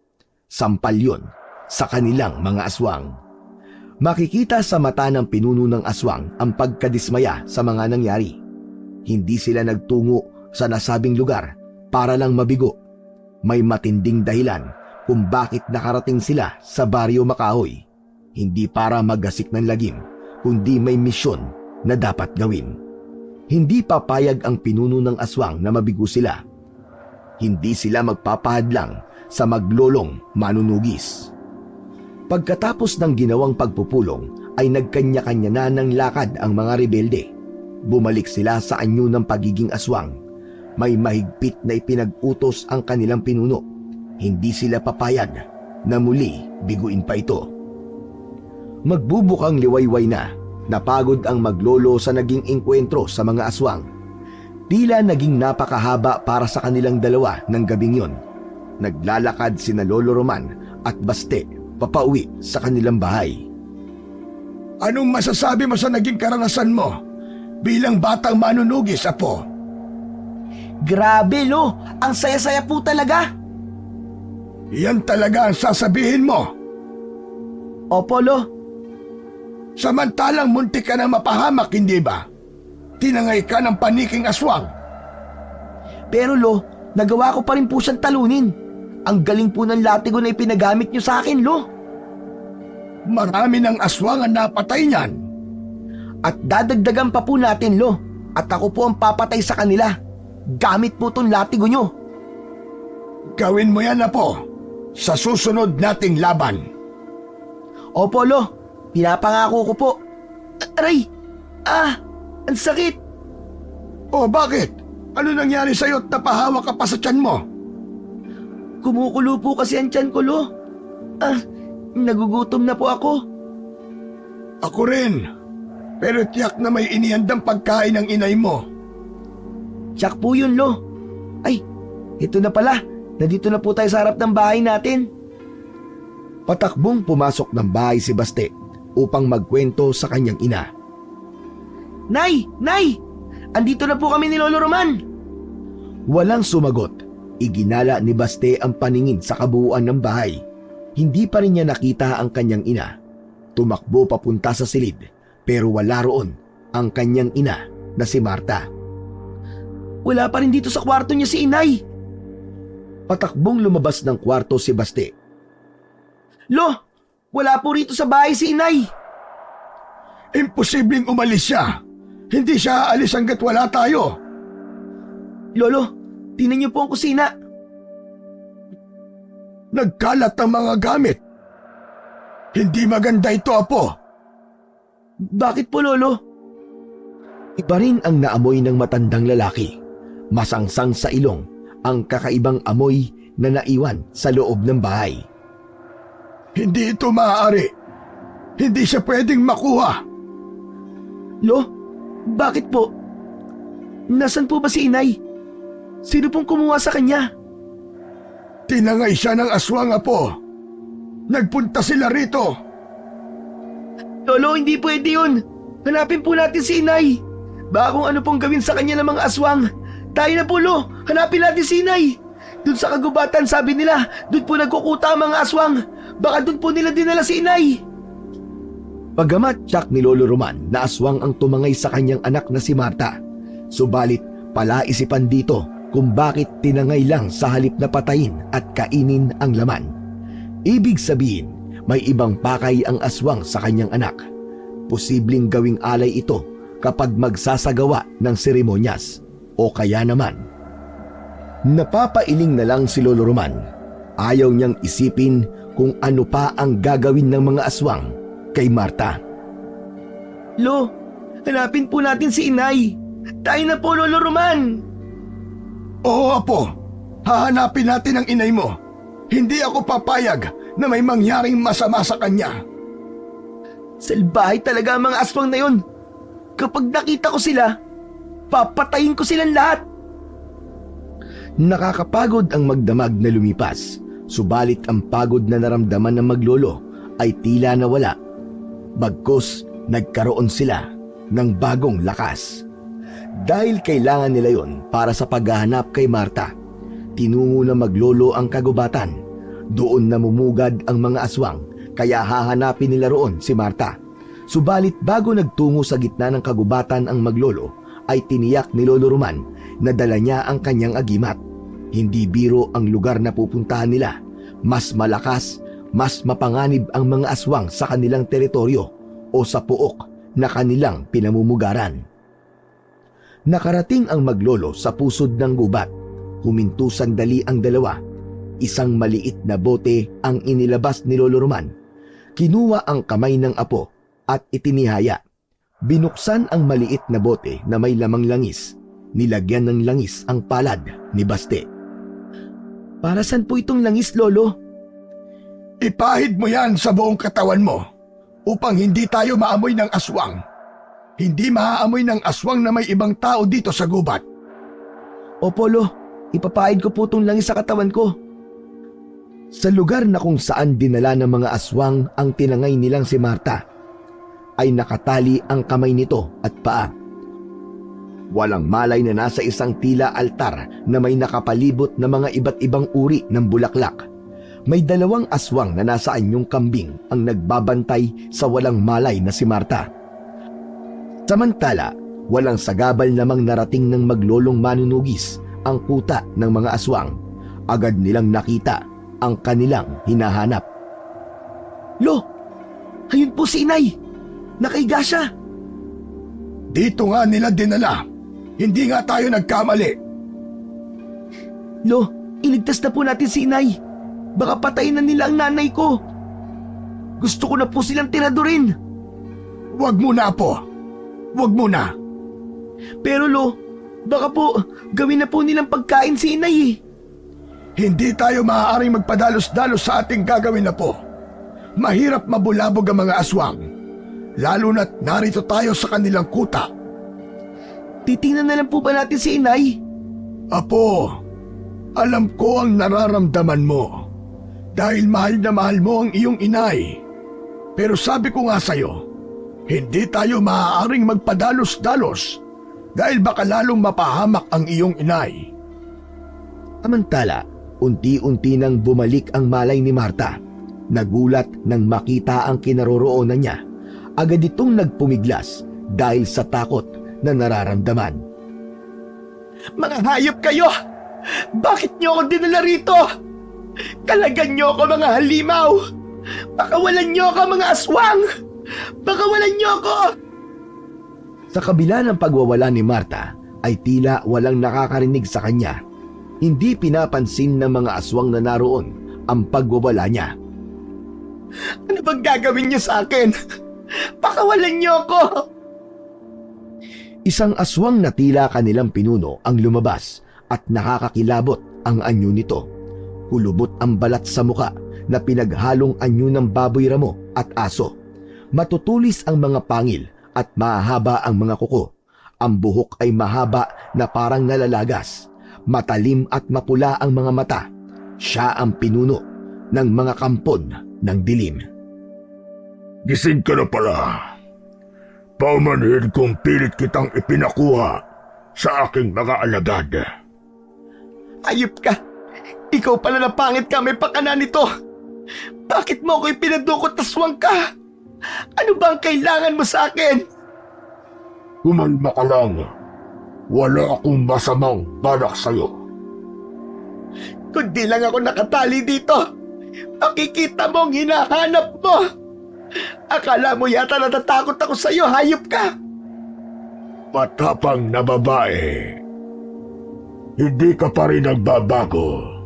Sampal yon sa kanilang mga aswang. Makikita sa mata ng pinuno ng aswang ang pagkadismaya sa mga nangyari. Hindi sila nagtungo sa nasabing lugar para lang mabigo. May matinding dahilan kung bakit nakarating sila sa Baryo Makahoy. Hindi para maggasik ng lagim, kundi may misyon na dapat gawin. Hindi papayag ang pinuno ng aswang na mabigo sila. Hindi sila magpapahadlang sa maglolong manunugis. Pagkatapos ng ginawang pagpupulong ay nagkanya-kanya na ng lakad ang mga rebelde. Bumalik sila sa anyo ng pagiging aswang. May mahigpit na ipinag-utos ang kanilang pinuno. Hindi sila papayag na muli biguin pa ito. Magbubukang liwayway na, napagod ang maglolo sa naging engkwentro sa mga aswang. Tila naging napakahaba para sa kanilang dalawa ng gabing yon. Naglalakad sina Lolo Roman at Baste papauwi sa kanilang bahay. Anong masasabi mo sa naging karanasan mo bilang batang manunugis, Apo? Grabe, Lo. Ang saya-saya po talaga. Yan talaga ang sasabihin mo. Opo, Lo. Samantalang muntik ka na mapahamak, hindi ba? Tinangay ka ng paniking aswang. Pero, Lo, nagawa ko pa rin po siyang talunin. Ang galing po ng latigo na ipinagamit niyo sa akin, Lo. Marami ng aswang ang napatay niyan. At dadagdagan pa po natin, Lo. At ako po ang papatay sa kanila. Gamit po tong latigo niyo. Gawin mo yan, Apo, sa susunod nating laban. Opo, Lo. Pinapangako ko po. Aray! Ang sakit! O bakit? Ano nangyari sa'yo at napahawa ka pa sa tiyan mo? Kumukulo po kasi ang tiyan ko, Lo. Nagugutom na po ako. Ako rin. Pero tiyak na may inihandang pagkain ng inay mo. Tiyak po yun, Lo. Ay, ito na pala. Nandito na po tayo sa harap ng bahay natin. Patakbong pumasok ng bahay si Baste upang magkwento sa kanyang ina. Nay! Nay! Andito na po kami ni Lolo Roman. Walang sumagot. Iginala ni Baste ang paningin sa kabuuan ng bahay. Hindi pa rin niya nakita ang kanyang ina. Tumakbo papunta sa silid, pero wala roon ang kanyang ina na si Marta. Wala pa rin dito sa kwarto niya si Inay. Patakbong lumabas ng kwarto si Baste. Lo, wala po rito sa bahay si Inay. Imposibleng umalis siya. Hindi siya aalis hanggat wala tayo. Lolo, Tingnan niyo po ang kusina. Nagkalat ang mga gamit. Hindi maganda ito, Apo. Bakit po, Lolo? Iba rin ang naamoy ng matandang lalaki. Masangsang sa ilong ang kakaibang amoy na naiwan sa loob ng bahay. Hindi ito maaari. Hindi siya pwedeng makuha. Lo, bakit po? Nasaan po ba si inay? Sino pong kumuha sa kanya? Tinangay siya ng aswang, Apo. Nagpunta sila rito. Lolo, hindi pwede yun. Hanapin po natin si inay. Baka kung ano pong gawin sa kanya ng mga aswang. Tayo na po, Lo. Hanapin natin si inay. Doon sa kagubatan, sabi nila, doon po nagkukuta ang mga aswang. Baka doon po nila dinala si inay. Bagamat tiyak ni Lolo Roman na aswang ang tumangay sa kanyang anak na si Marta, subalit palaisipan dito kung bakit tinangay lang sa halip na patayin at kainin ang laman. Ibig sabihin, may ibang pakay ang aswang sa kanyang anak. Posibleng gawing alay ito kapag magsasagawa ng seremonyas o kaya naman. Napapailing na lang si Lolo Roman. Ayaw niyang isipin kung ano pa ang gagawin ng mga aswang kay Marta. Lo, hanapin po natin si inay. Tayo na po, Lolo Roman. Oo, Apo. Hahanapin natin ang inay mo. Hindi ako papayag na may mangyaring masama sa kanya. Salbahay talaga ang mga aswang na yun. Kapag nakita ko sila, papatayin ko silang lahat. Nakakapagod ang magdamag na lumipas, subalit ang pagod na naramdaman ng maglolo ay tila nawala. Bagkus, nagkaroon sila ng bagong lakas. Dahil kailangan nila yon para sa paghahanap kay Marta, tinungo na maglolo ang kagubatan. Doon namumugad ang mga aswang, kaya hahanapin nila roon si Marta. Subalit bago nagtungo sa gitna ng kagubatan ang maglolo, ay tiniyak ni Lolo Roman na dala niya ang kanyang agimat. Hindi biro ang lugar na pupuntahan nila. Mas malakas, mas mapanganib ang mga aswang sa kanilang teritoryo o sa puok na kanilang pinamumugaran. Nakarating ang maglolo sa pusod ng gubat. Huminto sandali ang dalawa. Isang maliit na bote ang inilabas ni Lolo Roman. Kinuha ang kamay ng apo at itinihaya. Binuksan ang maliit na bote na may lamang langis. Nilagyan ng langis ang palad ni Baste. Para saan po itong langis, Lolo? Ipahid mo yan sa buong katawan mo upang hindi tayo maamoy ng aswang. Hindi maaamoy ng aswang na may ibang tao dito sa gubat. Opo, Lo. Ipapahid ko po itong langis sa katawan ko. Sa lugar na kung saan dinala ng mga aswang ang tinangay nilang si Marta, ay nakatali ang kamay nito at paa. Walang malay na nasa isang tila altar na may nakapalibot na mga iba't ibang uri ng bulaklak. May dalawang aswang na nasa anyong kambing ang nagbabantay sa walang malay na si Marta. Samantala, walang sagabal namang narating ng maglolong manunugis ang kuta ng mga aswang. Agad nilang nakita ang kanilang hinahanap. Lo, ayun po si inay. Nakaiga siya. Dito nga nila dinala. Hindi nga tayo nagkamali. Lo, iligtas na po natin si inay. Baka patayin na nila ang nanay ko. Gusto ko na po silang tiradurin. Huwag muna, Apo. Huwag muna. Pero Lo, baka po gawin na po nilang pagkain si inay eh. Hindi tayo maaaring magpadalos-dalos sa ating gagawin, Apo. Mahirap mabulabog ang mga aswang. Lalo na't narito tayo sa kanilang kuta. Titingnan na lang po ba natin si inay? Apo, alam ko ang nararamdaman mo. Dahil mahal na mahal mo ang iyong inay. Pero sabi ko nga sa'yo, hindi tayo maaaring magpadalos-dalos dahil baka lalong mapahamak ang iyong inay. Samantala, unti-unti nang bumalik ang malay ni Marta. Nagulat nang makita ang kinaroroonan niya. Agad itong nagpumiglas dahil sa takot na nararamdaman. Mga hayop kayo! Bakit niyo ako dinala rito? Kalagan niyo ako, mga halimaw! Pakawalan niyo ako, mga aswang! Pakawalan niyo ako! Sa kabila ng pagwawala ni Marta, ay tila walang nakakarinig sa kanya. Hindi pinapansin ng mga aswang na naroon ang pagwawala niya. Ano bang gagawin niyo sa akin? Pakawalan niyo ako! Isang aswang na tila kanilang pinuno ang lumabas at nakakakilabot ang anyo nito. Hulubot ang balat sa muka na pinaghalong anyo ng baboy ramo at aso. Matutulis ang mga pangil at mahaba ang mga kuko. Ang buhok ay mahaba na parang nalalagas. Matalim at mapula ang mga mata. Siya ang pinuno ng mga kampon ng dilim. Gising ka na pala. Paumanhin kung pilit kitang ipinakuha sa aking mga alagad. Ayop ka! Ikaw pala na pangit ka, may pakana nito! Bakit mo ako ipinadukot, aswang ka? Ano ba ang kailangan mo sa akin? Kumalma ka lang. Wala akong masamang balak sa'yo. Kundi lang ako nakatali dito. Makikita mo ang hinahanap mo. Akala mo yata natatakot ako sa'yo, hayop ka! Matapang na babae. Hindi ka pa rin nagbabago.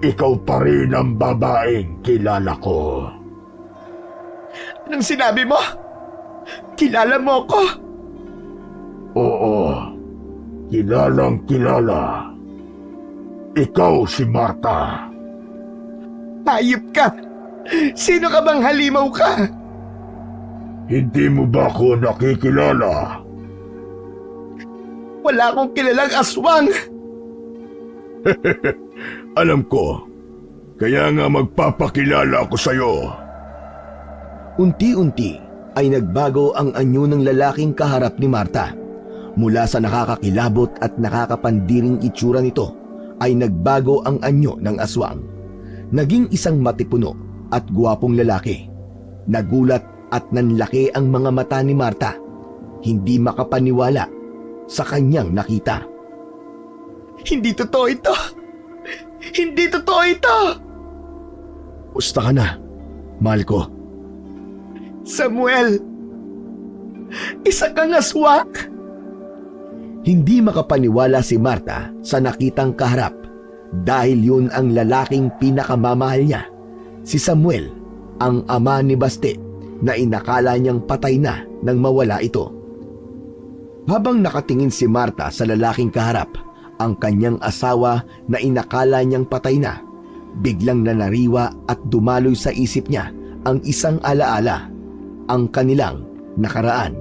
Ikaw pa rin ang babaeng kilala ko. Anong sinabi mo? Kilala mo ako? Oo, kilalang kilala. Ikaw si Marta. Hayop ka! Sino ka bang halimaw ka? Hindi mo ba ako nakikilala? Wala akong kilalang aswang! Alam ko, kaya nga magpapakilala ako sa'yo. Unti-unti ay nagbago ang anyo ng lalaking kaharap ni Marta. Mula sa nakakakilabot at nakakapandiring itsura nito ay nagbago ang anyo ng aswang. Naging isang matipuno at gwapong lalaki. Nagulat at nanlaki ang mga mata ni Marta. Hindi makapaniwala sa kanyang nakita. Hindi totoo ito! Hindi totoo ito! Musta ka na, mahal ko? Samuel! Isa kang aswang! Hindi makapaniwala si Marta sa nakitang kaharap dahil yun ang lalaking pinakamamahal niya, si Samuel, ang ama ni Baste na inakala niyang patay na nang mawala ito. Habang nakatingin si Marta sa lalaking kaharap, ang kanyang asawa na inakala niyang patay na, biglang nanariwa at dumaloy sa isip niya ang isang alaala, ang kanilang nakaraan.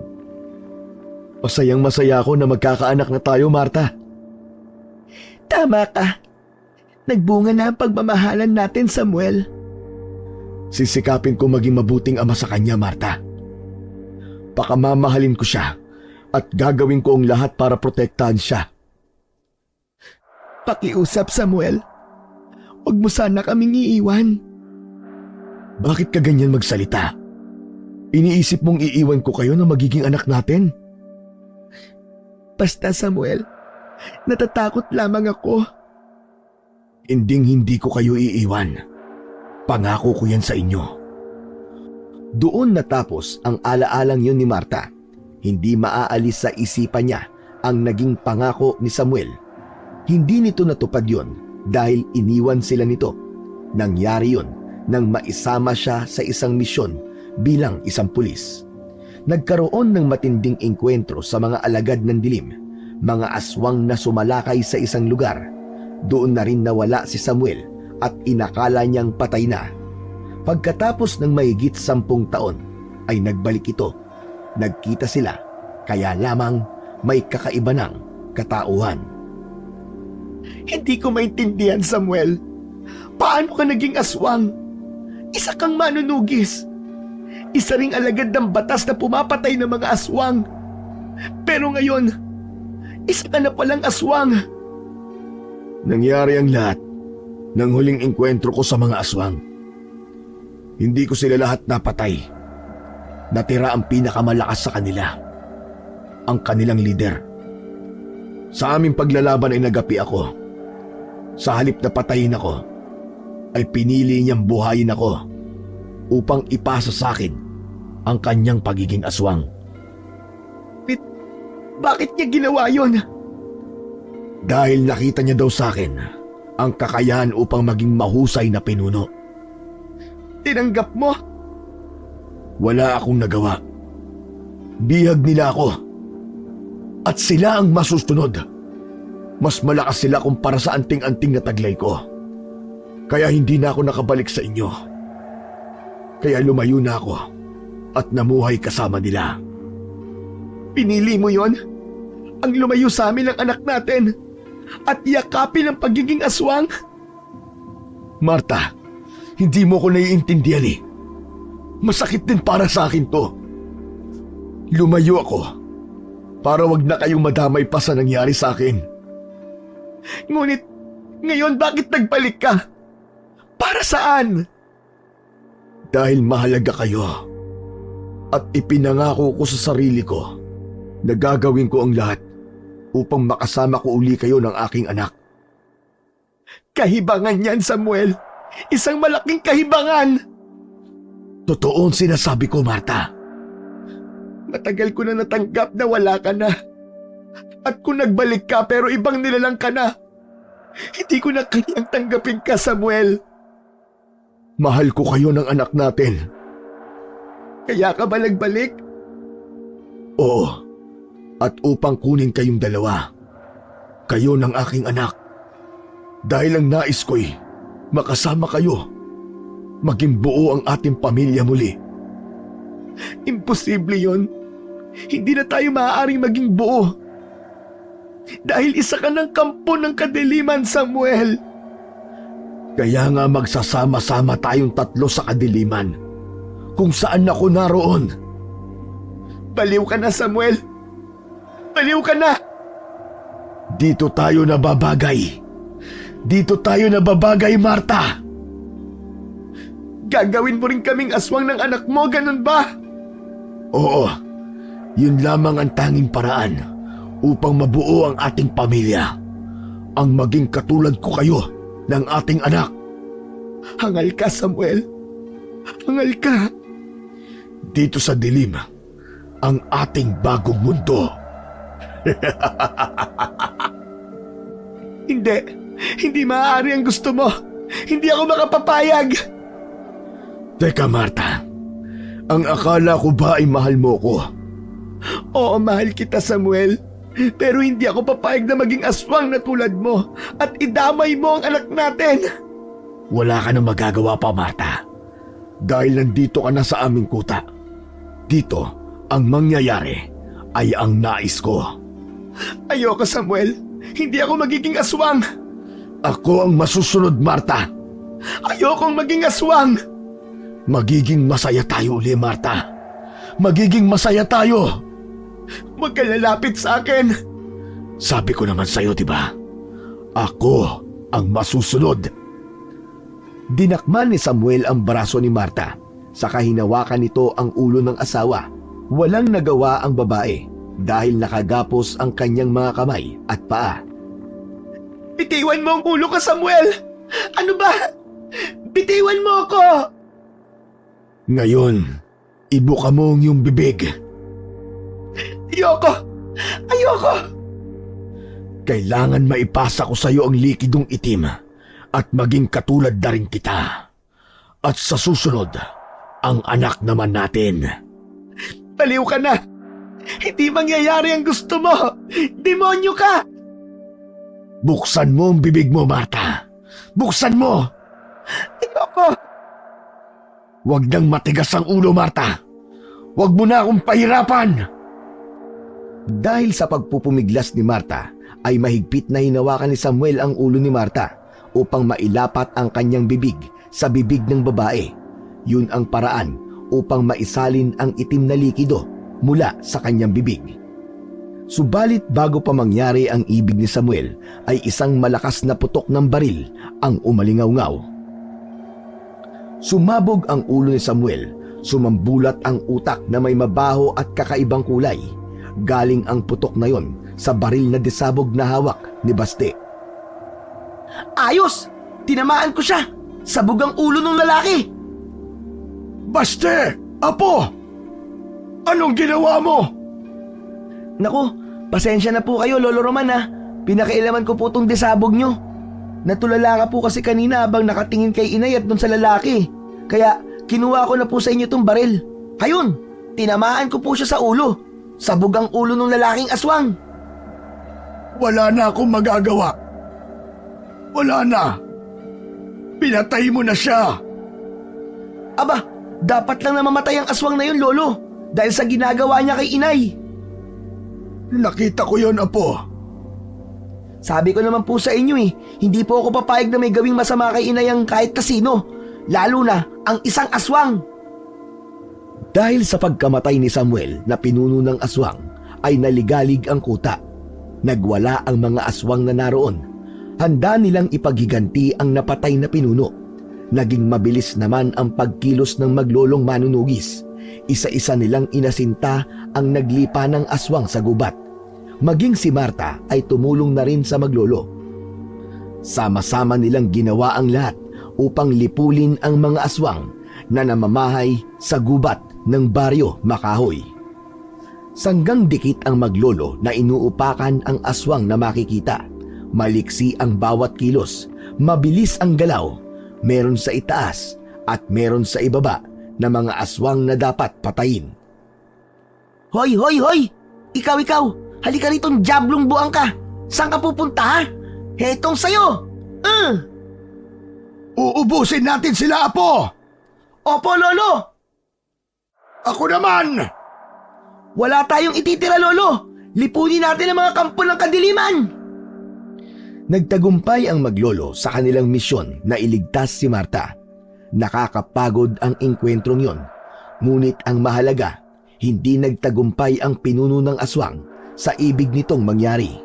Masayang masaya ako na magkakaanak na tayo, Marta. Tama ka. Nagbunga na ang pagmamahalan natin, Samuel. Sisikapin ko maging mabuting ama sa kanya, Marta. Pakamamahalin ko siya at gagawin ko ang lahat para protektahan siya. Pakiusap, Samuel. Huwag mo sana kaming iiwan. Bakit ka ganyan magsalita? Iniisip mong iiwan ko kayo na magiging anak natin? Basta, Samuel, natatakot lamang ako. Hindi ko kayo iiwan. Pangako ko yan sa inyo. Doon natapos ang alaalang yun ni Marta. Hindi maaalis sa isipan niya ang naging pangako ni Samuel. Hindi nito natupad yun dahil iniwan sila nito. Nangyari yun nang maisama siya sa isang misyon bilang isang pulis. Nagkaroon ng matinding engkwentro sa mga alagad ng dilim, mga aswang na sumalakay sa isang lugar. Doon na rin nawala si Samuel at inakala niyang patay na. Pagkatapos ng mahigit 10 taon ay nagbalik ito. Nagkita sila, kaya lamang may kakaiba ng katauhan. Hindi ko maintindihan, Samuel. Paano ka naging aswang? Isa kang manunugis. Isa ring alagad ng batas na pumapatay ng mga aswang. Pero ngayon, isa ka na palang aswang. Nangyari ang lahat ng huling engkwentro ko sa mga aswang. Hindi ko sila lahat napatay. Natira ang pinakamalakas sa kanila, ang kanilang lider. Sa aming paglalaban ay nagapi ako. Sa halip na patayin ako, ay pinili niyang buhayin ako upang ipasa sa akin ang kanyang pagiging aswang. Bakit niya ginawa yon? Dahil nakita niya daw sa akin ang kakayahan upang maging mahusay na pinuno. Tinanggap mo? Wala akong nagawa. Bihag nila ako. At sila ang masusunod. Mas malakas sila kumpara sa anting-anting na taglay ko. Kaya hindi na ako nakabalik sa inyo. Kaya lumayo na ako at namuhay kasama nila. Pinili mo yon? Ang lumayo sa amin ng anak natin at yakapin ang pagiging aswang? Marta, hindi mo ko naiintindihan eh. Masakit din para sa akin to. Lumayo ako para wag na kayong madamay pa sa nangyari sa akin. Ngunit ngayon bakit nagbalik ka? Para saan? Dahil mahalaga kayo at ipinangako ko sa sarili ko na gagawin ko ang lahat upang makasama ko uli kayo ng aking anak. Kahibangan yan, Samuel. Isang malaking kahibangan. Totoo ang sinasabi ko, Marta. Matagal ko na natanggap na wala ka na. At kung nagbalik ka pero ibang nilalang ka na, hindi ko na kayang tanggapin ka, Samuel. Mahal ko kayo ng anak natin. Kaya ka ba nagbalik? Oo. At upang kunin kayong dalawa. Kayo ng aking anak. Dahil ang nais ko'y makasama kayo. Maging buo ang ating pamilya muli. Imposible yon. Hindi na tayo maaaring maging buo. Dahil isa ka ng kampo ng kadiliman, Samuel. Kaya nga magsasama-sama tayong tatlo sa kadiliman. Kung saan ako naroon. Baliw ka na, Samuel. Baliw ka na. Dito tayo nababagay. Dito tayo nababagay, Marta. Gagawin mo rin kaming aswang ng anak mo, ganun ba? Oo. Yun lamang ang tanging paraan upang mabuo ang ating pamilya. Ang maging katulad ko kayo ng ating anak. Hangal ka, Samuel. Hangal ka. Dito sa dilim, ang ating bagong mundo. Hindi. Hindi maaari ang gusto mo. Hindi ako makapapayag. Teka, Marta. Ang akala ko ba ay mahal mo ko? Oo, mahal kita, Samuel. Pero hindi ako papayag na maging aswang na tulad mo at idamay mo ang anak natin. Wala ka nang magagawa pa, Marta. Dahil nandito ka na sa aming kuta. Dito, ang mangyayari ay ang nais ko. Ayoko, Samuel. Hindi ako magiging aswang. Ako ang masusunod, Marta. Ayokong maging aswang. Magiging masaya tayo uli, Marta. Magiging masaya tayo. Huwag ka lalapit sa akin. Sabi ko naman sa'yo, diba? Ako ang masusunod. Dinakman ni Samuel ang braso ni Marta. Saka hinawakan nito ang ulo ng asawa. Walang nagawa ang babae dahil nakagapos ang kanyang mga kamay at paa. Bitiwan mo ang ulo ko, Samuel. Ano ba? Bitiwan mo ako. Ngayon, ibuka mo ang iyong bibig. Ayoko. Ayoko. Kailangan maipasa ko sa iyo ang likidong itim at maging katulad na rin kita. At sa susunod, ang anak naman natin. Baliw ka na. Hindi mangyayari ang gusto mo. Demonyo ka. Buksan mo ang bibig mo, Marta. Buksan mo. Ayoko. Huwag nang matigas ang ulo, Marta. Huwag mo na akong pahirapan. Dahil sa pagpupumiglas ni Marta, ay mahigpit na hinawakan ni Samuel ang ulo ni Marta upang mailapat ang kanyang bibig sa bibig ng babae. Yun ang paraan upang maisalin ang itim na likido mula sa kanyang bibig. Subalit bago pa mangyari ang ibig ni Samuel, ay isang malakas na putok ng baril ang umalingaw-ngaw. Sumabog ang ulo ni Samuel, sumambulat ang utak na may mabaho at kakaibang kulay. Galing ang putok na yon sa baril na disabog na hawak ni Baste. Ayos! Tinamaan ko siya! Sabog ang ulo ng lalaki! Baste! Apo! Anong ginawa mo? Naku, pasensya na po kayo, Lolo Roman ha. Pinakialaman ko po tong desabog nyo. Natulala ka po kasi kanina habang nakatingin kay inay at dun sa lalaki. Kaya kinuha ko na po sa inyo tong baril. Ayun, tinamaan ko po siya sa ulo. Sabog ang ulo ng lalaking aswang. Wala na akong magagawa. Wala na. Pinatay mo na siya. Aba, dapat lang na mamatay ang aswang na yun, Lolo. Dahil sa ginagawa niya kay inay. Nakita ko yon, Apo. Sabi ko naman po sa inyo hindi po ako papayag na may gawing masama kay inay ang kahit kasino. Lalo na ang isang aswang. Dahil sa pagkamatay ni Samuel na pinuno ng aswang, ay naligalig ang kuta. Nagwala ang mga aswang na naroon. Handa nilang ipaghiganti ang napatay na pinuno. Naging mabilis naman ang pagkilos ng maglolong manunugis. Isa-isa nilang inasinta ang naglipa ng aswang sa gubat. Maging si Marta ay tumulong na rin sa maglolo. Sama-sama nilang ginawa ang lahat upang lipulin ang mga aswang na namamahay sa gubat ng baryo Makahoy. Sanggang dikit ang maglolo na inuupakan ang aswang na makikita. Maliksi ang bawat kilos, mabilis ang galaw, meron sa itaas at meron sa ibaba na mga aswang na dapat patayin. Hoy, hoy, hoy! Ikaw! Halika ritong diablong buang ka! Saan ka pupunta, ha? Hetong sayo! Uubusin natin sila, Apo! Opo, Lolo! Ako naman! Wala tayong ititira, Lolo! Lipunin natin ang mga kampo ng kadiliman! Nagtagumpay ang maglolo sa kanilang misyon na iligtas si Marta. Nakakapagod ang engkwentrong yon. Ngunit ang mahalaga, hindi nagtagumpay ang pinuno ng aswang sa ibig nitong mangyari.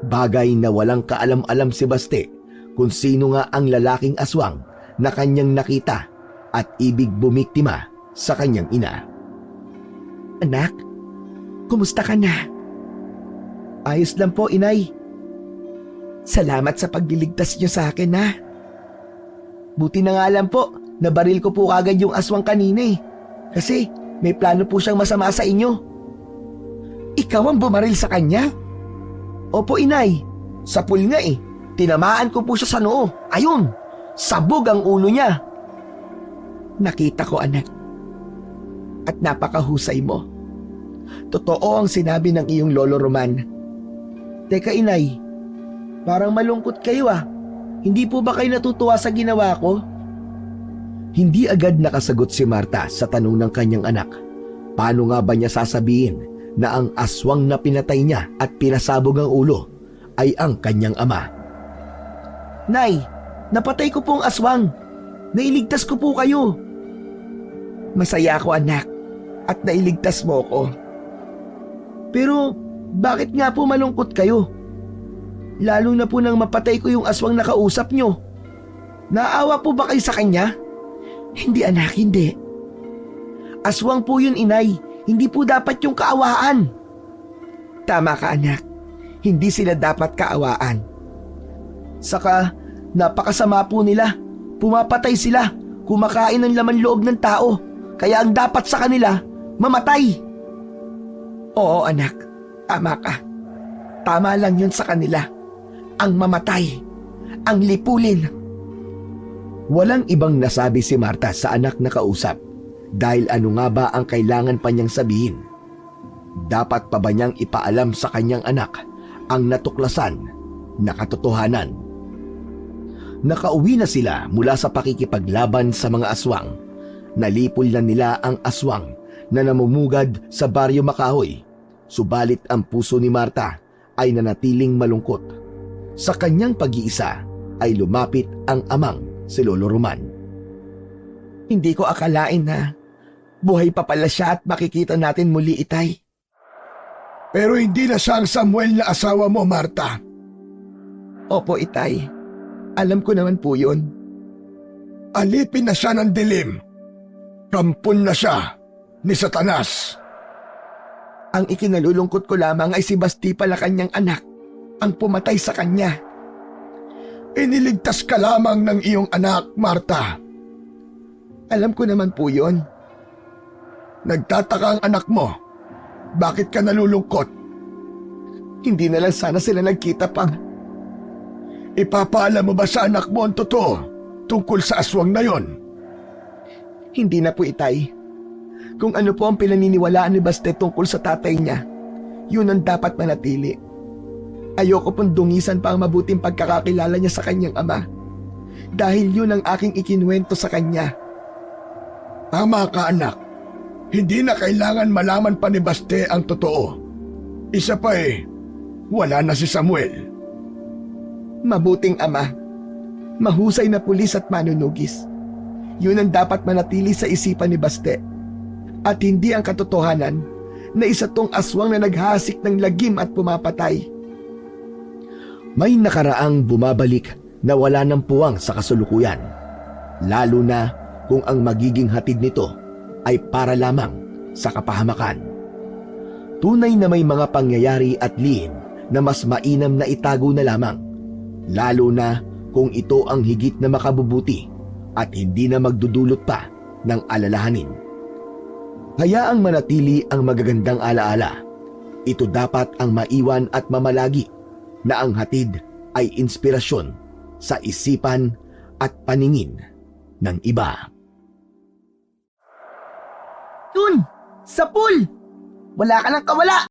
Bagay na walang kaalam-alam si Baste kung sino nga ang lalaking aswang na kanyang nakita at ibig bumiktima sa kanyang ina. Anak, kumusta ka na? Ayos lang po, inay. Salamat sa pagliligtas niyo sa akin, ha? Buti na nga lang po, nabaril ko po kagad yung aswang kanina Kasi may plano po siyang masama sa inyo. Ikaw ang bumaril sa kanya? Opo, inay. Sa pool nga Tinamaan ko po siya sa noo. Ayun, sabog ang ulo niya. Nakita ko, anak. At napakahusay mo. Totoo ang sinabi ng iyong lolo Roman. Teka, inay. Parang malungkot kayo Hindi po ba kayo natutuwa sa ginawa ko? Hindi agad nakasagot si Marta sa tanong ng kanyang anak. Paano nga ba niya sasabihin na ang aswang na pinatay niya at pinasabog ang ulo ay ang kanyang ama? Nay, napatay ko po ang aswang. Nailigtas ko po kayo. Masaya ako, anak, at nailigtas mo ko. Pero bakit nga po malungkot kayo? Lalo na po nang mapatay ko yung aswang na kausap nyo. Naawa po ba kayo sa kanya? Hindi, anak, hindi. Aswang po yun, inay. Hindi po dapat yung kaawaan. Tama ka, anak. Hindi sila dapat kaawaan. Saka, napakasama po nila. Pumapatay sila. Kumakain ng laman loob ng tao. Kaya ang dapat sa kanila, mamatay. Oo, anak. Tama ka. Tama lang yun sa kanila. Ang mamatay. Ang lipulin. Walang ibang nasabi si Marta sa anak na kausap. Dahil ano nga ba ang kailangan pa niyang sabihin? Dapat pa ba niyang ipaalam sa kanyang anak ang natuklasan na katotohanan? Nakauwi na sila mula sa pakikipaglaban sa mga aswang. Nalipol na nila ang aswang na namumugad sa baryo Makahoy. Subalit ang puso ni Marta ay nanatiling malungkot. Sa kanyang pag-iisa ay lumapit ang amang si Lolo Roman. Hindi ko akalain na buhay pa pala siya at makikita natin muli, itay. Pero hindi na siya ang Samuel na asawa mo, Marta. Opo, itay. Alam ko naman po yun. Alipin na siya ng dilim. Kampon na siya ni Satanas. Ang ikinalulungkot ko lamang ay si Basti pala kanyang anak ang pumatay sa kanya. Iniligtas ka lamang ng iyong anak, Marta. Alam ko naman po yun. Nagtataka ang anak mo. Bakit ka nalulungkot? Hindi na lang sana sila nagkita pa. Ipapaalam mo ba sa anak mo ang totoo tungkol sa aswang na yon? Hindi na po, Itay. Kung ano po ang pinaniniwalaan ni Baste tungkol sa tatay niya, yun ang dapat manatili. Ayoko pong dungisan pa ang mabuting pagkakakilala niya sa kanyang ama. Dahil yun ang aking ikinuwento sa kanya. Tama ka, anak. Hindi na kailangan malaman pa ni Baste ang totoo. Isa pa wala na si Samuel. Mabuting ama. Mahusay na pulis at manunugis. Yun ang dapat manatili sa isipan ni Baste. At hindi ang katotohanan na isa tong aswang na naghasik ng lagim at pumapatay. May nakaraang bumabalik na wala ng puwang sa kasulukuyan, lalo na kung ang magiging hatid nito ay para lamang sa kapahamakan. Tunay na may mga pangyayari at lihim na mas mainam na itago na lamang, lalo na kung ito ang higit na makabubuti at hindi na magdudulot pa ng alalahanin. Hayaang manatili ang magagandang alaala. Ito dapat ang maiwan at mamalagi na ang hatid ay inspirasyon sa isipan at paningin ng iba. Yun! Sa pool! Wala ka nang kawala!